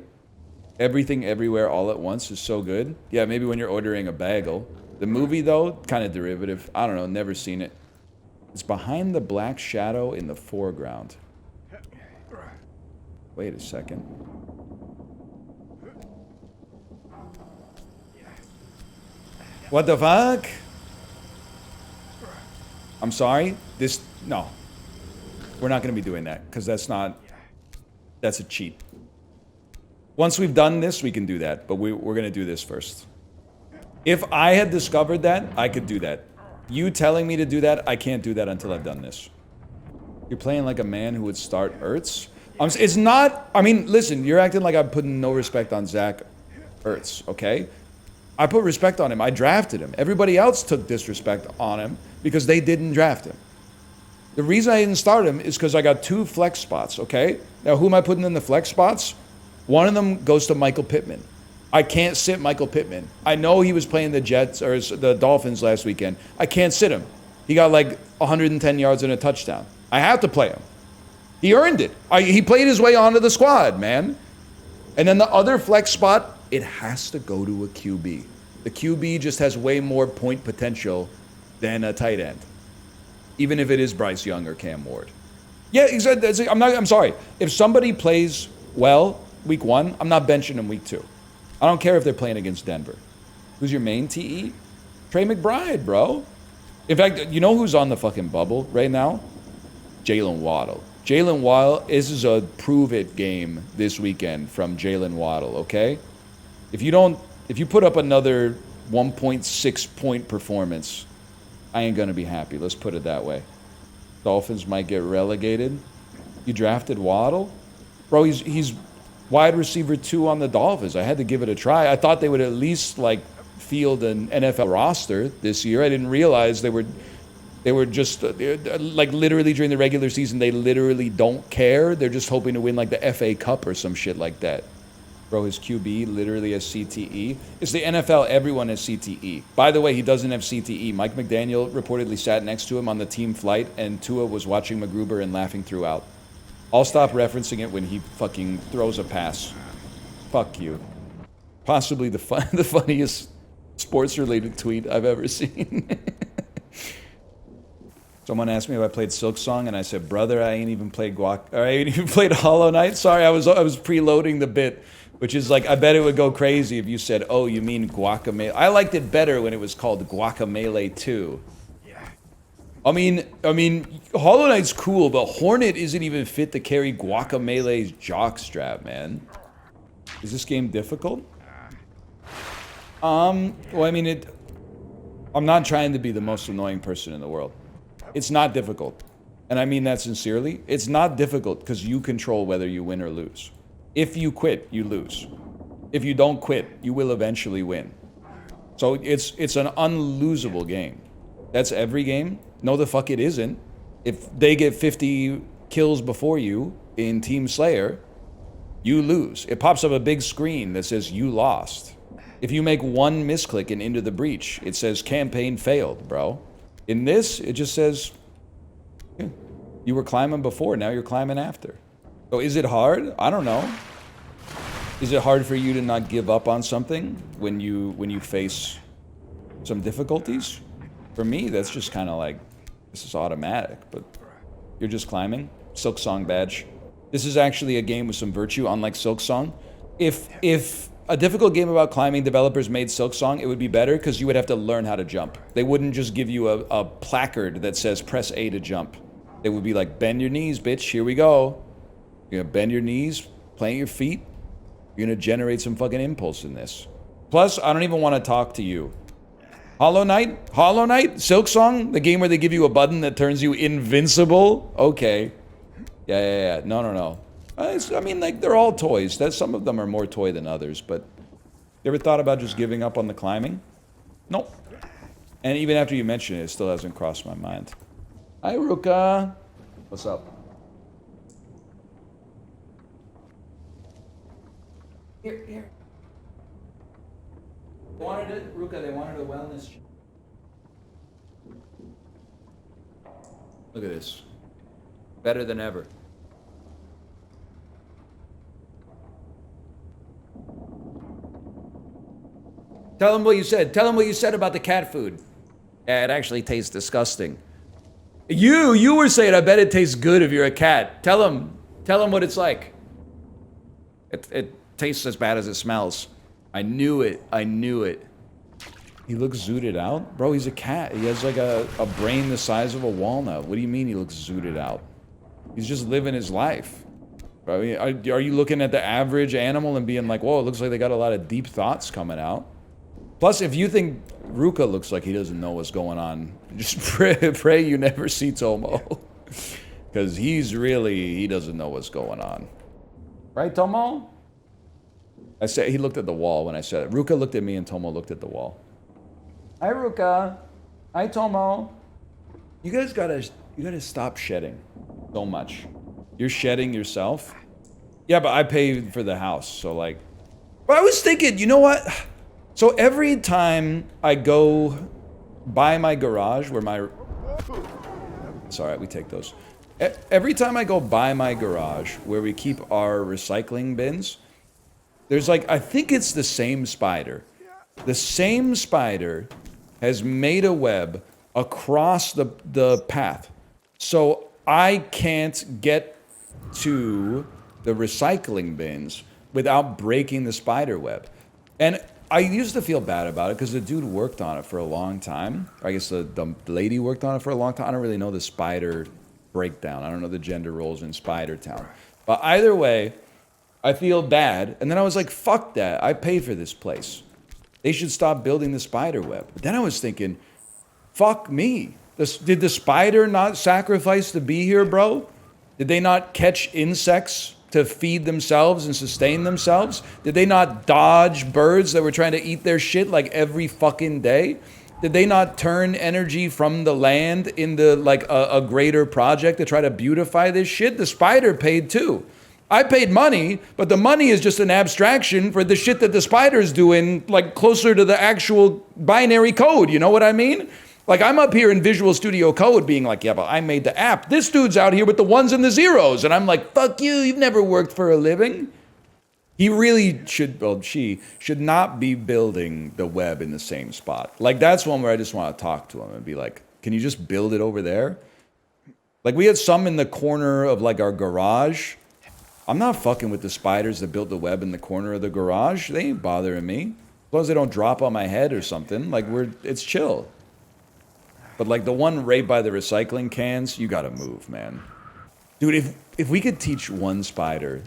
Everything Everywhere All at Once is so good. Yeah, maybe when you're ordering a bagel. The movie, though, kind of derivative. I don't know, never seen it. It's behind the black shadow in the foreground. Wait a second. What the fuck? I'm sorry? No. We're not going to be doing that, because that's a cheat. Once we've done this, we can do that, but we're going to do this first. If I had discovered that, I could do that. You telling me to do that, I can't do that until I've done this. You're playing like a man who would start Ertz? It's not, I mean, listen, you're acting like I'm putting no respect on Zach Ertz, okay? I put respect on him. I drafted him. Everybody else took disrespect on him because they didn't draft him. The reason I didn't start him is because I got 2 flex spots, okay? Now, who am I putting in the flex spots? One of them goes to Michael Pittman. I can't sit Michael Pittman. I know he was playing the Jets or the Dolphins last weekend. I can't sit him. He got like 110 yards and a touchdown. I have to play him. He earned it. He played his way onto the squad, man. And then the other flex spot, it has to go to a QB. The QB just has way more point potential than a tight end, even if it is Bryce Young or Cam Ward. Yeah, exactly. I'm sorry. If somebody plays well week 1, I'm not benching him week 2. I don't care if they're playing against Denver. Who's your main TE? Trey McBride, bro. In fact, you know who's on the fucking bubble right now? Jalen Waddle. Jalen Waddle, this is a prove-it game this weekend from Jalen Waddle, okay? If you put up another 1.6 point performance, I ain't gonna be happy. Let's put it that way. Dolphins might get relegated. You drafted Waddle? Bro, he's wide receiver 2 on the Dolphins. I had to give it a try. I thought they would at least like field an NFL roster this year. I didn't realize they were just like literally during the regular season, they literally don't care. They're just hoping to win like the FA Cup or some shit like that. Bro, his QB literally has CTE. It's the NFL, everyone has CTE. By the way, he doesn't have CTE. Mike McDaniel reportedly sat next to him on the team flight, and Tua was watching McGruber and laughing throughout. I'll stop referencing it when he fucking throws a pass. Fuck you. Possibly the funniest sports-related tweet I've ever seen. Someone asked me if I played Silk Song, and I said, "Brother, I ain't even played I ain't even played Hollow Knight." Sorry, I was preloading the bit, which is like, I bet it would go crazy if you said, "Oh, you mean Guacamelee?" I liked it better when it was called Guacamelee 2. I mean, Hollow Knight's cool, but Hornet isn't even fit to carry Guacamelee's jockstrap, man. Is this game difficult? Well, I mean, I'm not trying to be the most annoying person in the world. It's not difficult. And I mean that sincerely. It's not difficult because you control whether you win or lose. If you quit, you lose. If you don't quit, you will eventually win. So it's an unlosable game. That's every game. No, the fuck it isn't. If they get 50 kills before you in Team Slayer, you lose. It pops up a big screen that says you lost. If you make one misclick and Into the Breach, it says campaign failed, bro. In this, it just says, yeah, you were climbing before, now you're climbing after. So is it hard? I don't know. Is it hard for you to not give up on something when you face some difficulties? For me, that's just kind of like, this is automatic, but you're just climbing. Silk Song badge. This is actually a game with some virtue, unlike Silk Song. If a difficult game about climbing developers made Silk Song, it would be better because you would have to learn how to jump. They wouldn't just give you a placard that says press A to jump. They would be like, bend your knees, bitch, here we go. You're gonna bend your knees, plant your feet. You're gonna generate some fucking impulse in this. Plus, I don't even want to talk to you. Hollow Knight, Silk Song, the game where they give you a button that turns you invincible? Okay. Yeah. No. I mean, like, they're all toys. Some of them are more toy than others, but you ever thought about just giving up on the climbing? Nope. And even after you mention it, it still hasn't crossed my mind. Hi, Ryuka. What's up? Here. They wanted a wellness. Look at this. Better than ever. Tell him what you said. Tell him what you said about the cat food. Yeah, it actually tastes disgusting. You were saying, I bet it tastes good if you're a cat. Tell him what it's like. It tastes as bad as it smells. I knew it. He looks zooted out? Bro, he's a cat. He has like a brain the size of a walnut. What do you mean he looks zooted out? He's just living his life. I mean, are you looking at the average animal and being like, whoa, it looks like they got a lot of deep thoughts coming out? Plus, if you think Ryuka looks like he doesn't know what's going on, just pray you never see Tomo. Because he doesn't know what's going on. Right, Tomo? I said, he looked at the wall when I said it. Ryuka looked at me and Tomo looked at the wall. Hi, Ryuka. Hi, Tomo. You guys gotta stop shedding so much. You're shedding yourself. Yeah, but I paid for the house, so like. But I was thinking, you know what? So every time I go by my garage where my... It's all right, we take those. Every time I go by my garage where we keep our recycling bins, there's like, I think it's the same spider. The same spider has made a web across the path. So I can't get to the recycling bins without breaking the spider web. And I used to feel bad about it because the dude worked on it for a long time. I guess the lady worked on it for a long time. I don't really know the spider breakdown. I don't know the gender roles in Spider Town. But either way, I feel bad. And then I was like, fuck that. I pay for this place. They should stop building the spider web. But then I was thinking, fuck me. Did the spider not sacrifice to be here, bro? Did they not catch insects to feed themselves and sustain themselves? Did they not dodge birds that were trying to eat their shit like every fucking day? Did they not turn energy from the land into like a greater project to try to beautify this shit? The spider paid too. I paid money, but the money is just an abstraction for the shit that the spider's doing, like closer to the actual binary code. You know what I mean? Like I'm up here in Visual Studio Code being like, yeah, but I made the app. This dude's out here with the ones and the zeros. And I'm like, fuck you, you've never worked for a living. He really should, well, she should not be building the web in the same spot. Like that's one where I just want to talk to him and be like, can you just build it over there? Like we had some in the corner of like our garage. I'm not fucking with the spiders that built the web in the corner of the garage. They ain't bothering me. As long as they don't drop on my head or something. Like it's chill. But like the one right by the recycling cans, you gotta move, man. Dude, if we could teach one spider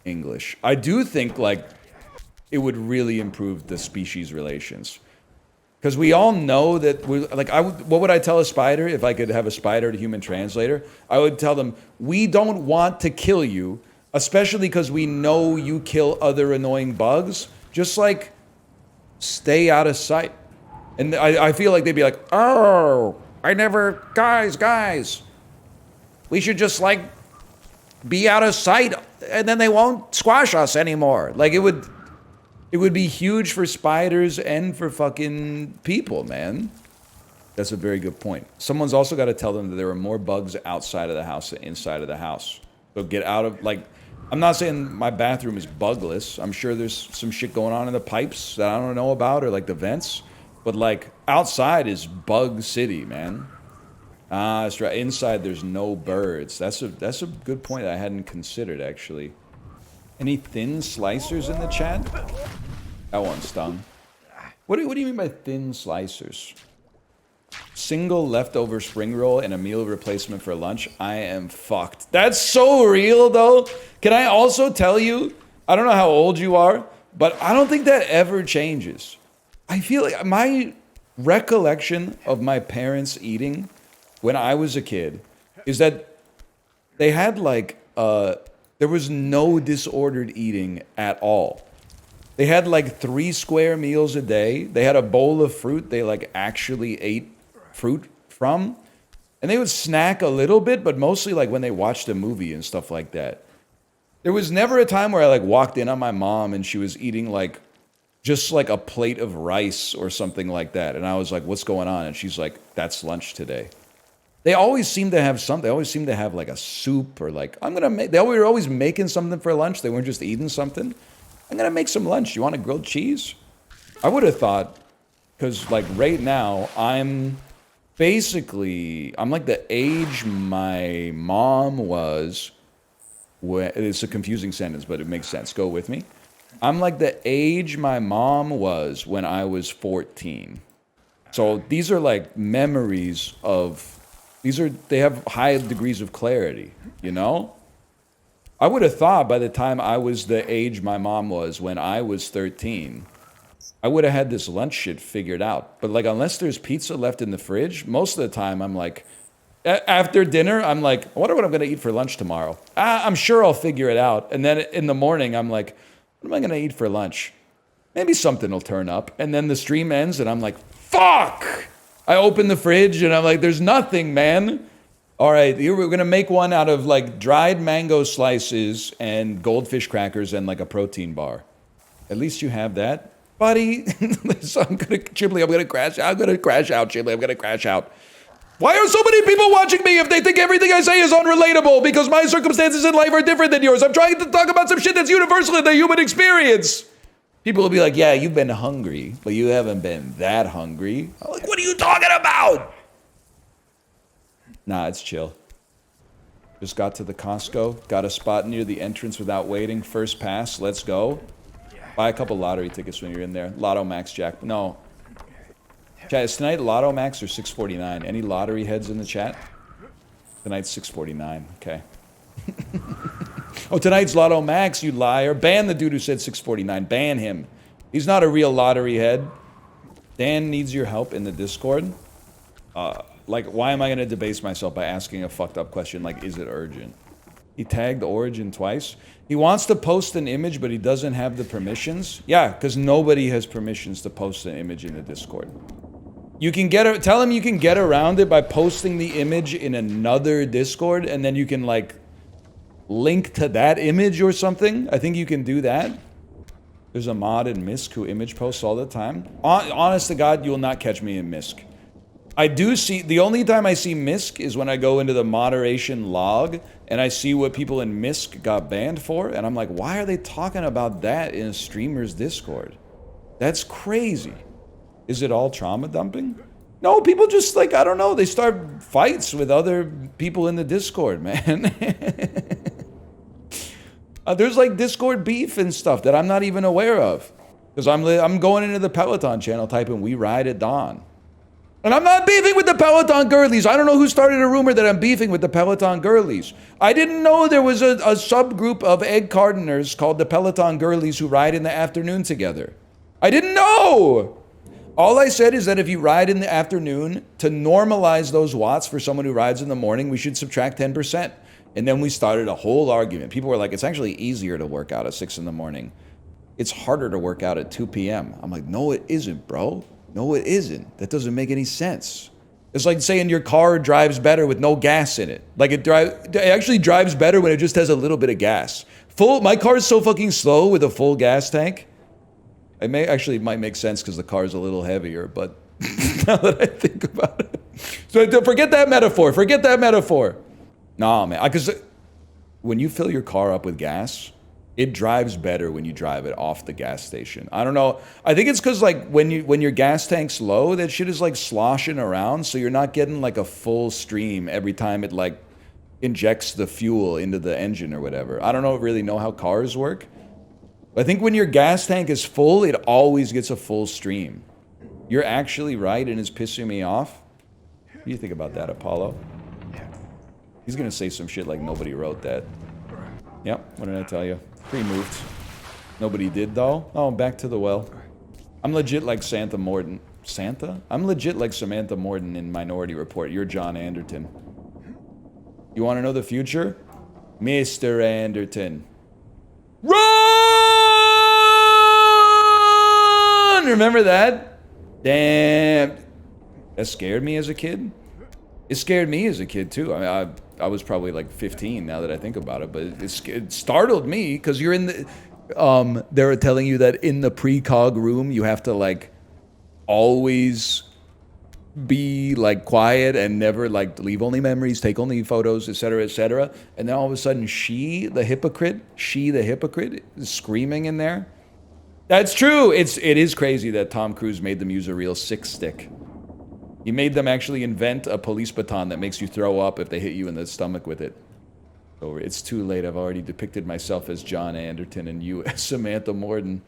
English, I do think like it would really improve the species relations. Because we all know that we're like, what would I tell a spider if I could have a spider to human translator? I would tell them, we don't want to kill you, especially because we know you kill other annoying bugs. Just like stay out of sight. And I feel like they'd be like, oh, guys, we should just like be out of sight and then they won't squash us anymore. Like it would be huge for spiders and for fucking people, man. That's a very good point. Someone's also got to tell them that there are more bugs outside of the house than inside of the house. So get out of, like, I'm not saying my bathroom is bugless. I'm sure there's some shit going on in the pipes that I don't know about or like the vents. But like outside is bug city, man. That's right. Inside there's no birds. That's a good point I hadn't considered actually. Any thin slicers in the chat? That one stung. What do you mean by thin slicers? Single leftover spring roll and a meal replacement for lunch. I am fucked. That's so real though. Can I also tell you, I don't know how old you are, but I don't think that ever changes. I feel like my recollection of my parents eating when I was a kid is that they had like, there was no disordered eating at all. They had like 3 square meals a day. They had a bowl of fruit they like actually ate fruit from. And they would snack a little bit, but mostly like when they watched a movie and stuff like that. There was never a time where I like walked in on my mom and she was eating like just like a plate of rice or something like that. And I was like, what's going on? And she's like, that's lunch today. They always seem to have something. They always seem to have like a soup or like, they were always making something for lunch. They weren't just eating something. I'm going to make some lunch. You want a grilled cheese? I would have thought, because like right now, I'm like the age my mom was. It's a confusing sentence, but it makes sense. Go with me. I'm like the age my mom was when I was 14. So these are like memories of, they have high degrees of clarity, you know? I would have thought by the time I was the age my mom was when I was 13, I would have had this lunch shit figured out. But like, unless there's pizza left in the fridge, most of the time I'm like, after dinner, I'm like, I wonder what I'm going to eat for lunch tomorrow. I'm sure I'll figure it out. And then in the morning, I'm like, what am I going to eat for lunch? Maybe something will turn up. And then the stream ends and I'm like, fuck! I open the fridge and I'm like, there's nothing, man. All right, we're going to make one out of like dried mango slices and goldfish crackers and like a protein bar. At least you have that. Buddy, so Chiblee, I'm going to crash out. I'm going to crash out, Chiblee. I'm going to crash out. Why are so many people watching me if they think everything I say is unrelatable? Because my circumstances in life are different than yours. I'm trying to talk about some shit that's universal in the human experience. People will be like, yeah, you've been hungry, but you haven't been that hungry. I'm like, what are you talking about? Nah, it's chill. Just got to the Costco, got a spot near the entrance without waiting. First pass, let's go. Buy a couple lottery tickets when you're in there. Lotto Max Jack. No. Chat, is tonight Lotto Max or 649? Any lottery heads in the chat? Tonight's 649. Okay. Oh, tonight's Lotto Max, you liar. Ban the dude who said 649. Ban him. He's not a real lottery head. Dan needs your help in the Discord. Like, why am I going to debase myself by asking a fucked up question like, is it urgent? He tagged Origin twice. He wants to post an image, but he doesn't have the permissions. Yeah, because nobody has permissions to post an image in the Discord. You can tell him you can get around it by posting the image in another Discord, and then you can like link to that image or something. I think you can do that. There's a mod in Misk who image posts all the time. Honest to God, you will not catch me in Misk. I do see, the only time I see Misk is when I go into the moderation log and I see what people in Misk got banned for, and I'm like, why are they talking about that in a streamer's Discord? That's crazy. Is it all trauma dumping? No, people just like, I don't know, they start fights with other people in the Discord, man. There's like Discord beef and stuff that I'm not even aware of. Because I'm going into the Peloton channel typing, we ride at dawn. And I'm not beefing with the Peloton girlies. I don't know who started a rumor that I'm beefing with the Peloton girlies. I didn't know there was a subgroup of egg cartoners called the Peloton girlies who ride in the afternoon together. I didn't know. All I said is that if you ride in the afternoon, to normalize those watts for someone who rides in the morning, we should subtract 10%. And then we started a whole argument. People were like, it's actually easier to work out at 6 in the morning. It's harder to work out at 2 p.m. I'm like, no, it isn't, bro. No, it isn't. That doesn't make any sense. It's like saying your car drives better with no gas in it. Like it actually drives better when it just has a little bit of gas. My car is so fucking slow with a full gas tank. It might make sense because the car is a little heavier, but now that I think about it. So forget that metaphor. Forget that metaphor. Nah, man. Because when you fill your car up with gas, it drives better when you drive it off the gas station. I don't know. I think it's because like when your gas tank's low, that shit is like sloshing around, so you're not getting like a full stream every time it like injects the fuel into the engine or whatever. I don't really know how cars work. But I think when your gas tank is full, it always gets a full stream. You're actually right, and it's pissing me off. What do you think about that, Apollo? He's gonna say some shit like nobody wrote that. Yep, what did I tell you? Pre-moved. Nobody did though. Oh, back to the well. I'm legit like Santa Morden. Santa? I'm legit like Samantha Morden in Minority Report. You're John Anderton. You want to know the future? Mr. Anderton. Run! Remember that? Damn. That scared me as a kid. It scared me as a kid too. I mean, I was probably like 15 now that I think about it, but it startled me because you're in the, they're telling you that in the precog room, you have to like always be like quiet and never like leave only memories, take only photos, etc., etc. And then all of a sudden she, the hypocrite, is screaming in there. That's true. It is crazy that Tom Cruise made them use a real 6-stick. He made them actually invent a police baton that makes you throw up if they hit you in the stomach with it. So it's too late. I've already depicted myself as John Anderton and you as Samantha Morton.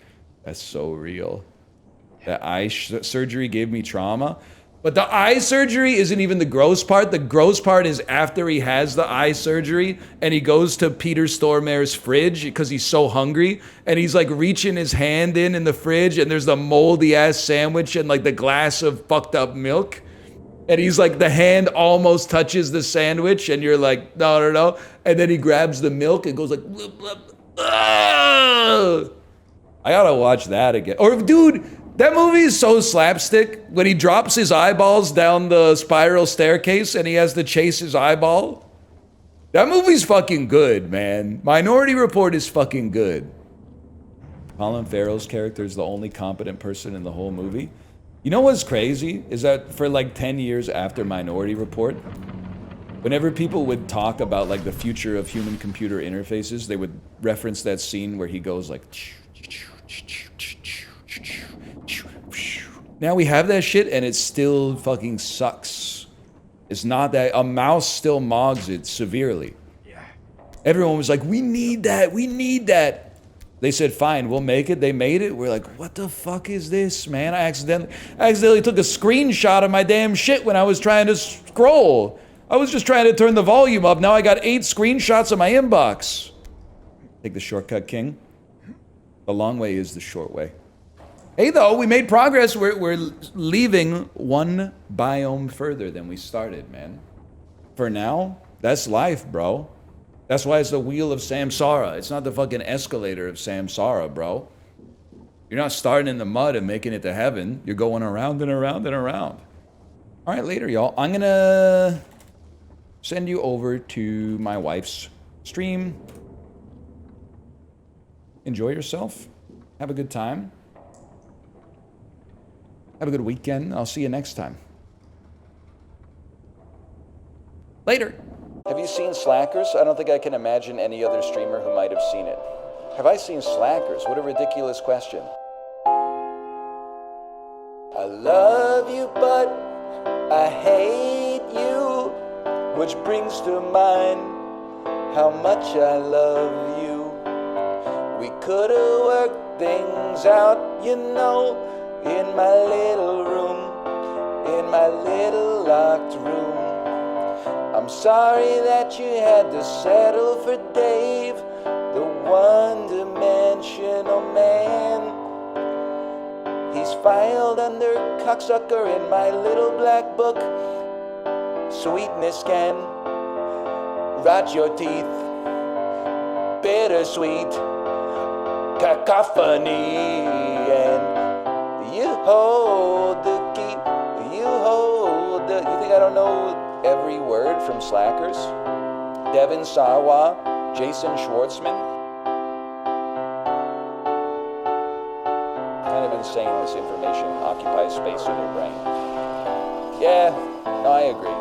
That's so real. That eye surgery gave me trauma. But the eye surgery isn't even the gross part. The gross part is after he has the eye surgery and he goes to Peter Stormare's fridge because he's so hungry and he's like reaching his hand in the fridge and there's the moldy ass sandwich and like the glass of fucked up milk. And he's like, the hand almost touches the sandwich and you're like, no. And then he grabs the milk and goes like, blub, blub. I gotta watch that again. Or dude, that movie is so slapstick when he drops his eyeballs down the spiral staircase and he has to chase his eyeball. That movie's fucking good, man. Minority Report is fucking good. Colin Farrell's character is the only competent person in the whole movie. You know what's crazy is that for like 10 years after Minority Report, whenever people would talk about like the future of human-computer interfaces, they would reference that scene where he goes like, now we have that shit and it still fucking sucks. It's not that, a mouse still mogs it severely. Yeah. Everyone was like, we need that. They said, fine, we'll make it. They made it. We're like, what the fuck is this, man? I accidentally took a screenshot of my damn shit when I was trying to scroll. I was just trying to turn the volume up. Now I got 8 screenshots of my inbox. Take the shortcut, King. The long way is the short way. Hey, though, we made progress. We're leaving one biome further than we started, man. For now, that's life, bro. That's why it's the wheel of samsara. It's not the fucking escalator of samsara, bro. You're not starting in the mud and making it to heaven. You're going around and around and around. All right, later, y'all. I'm gonna send you over to my wife's stream. Enjoy yourself. Have a good time. Have a good weekend. I'll see you next time. Later. Have you seen Slackers? I don't think I can imagine any other streamer who might have seen it. Have I seen Slackers? What a ridiculous question. I love you, but I hate you, which brings to mind how much I love you. We could have worked things out, you know, in my little room, in my little locked room. I'm sorry that you had to settle for Dave, the one-dimensional man. He's filed under cocksucker in my little black book. Sweetness can rot your teeth. Bittersweet cacophony, and you hold the key. You hold the. You think I don't know every word from Slackers? Devin Sawa, Jason Schwartzman. Kind of insane this information occupies space in your brain. Yeah, no, I agree.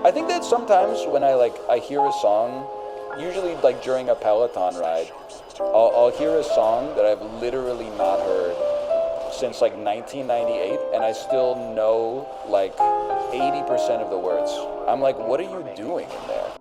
I think that sometimes when I hear a song, usually like during a Peloton ride, I'll hear a song that I've literally not heard since like 1998, and I still know like 80% of the words. I'm like, what are you doing in there?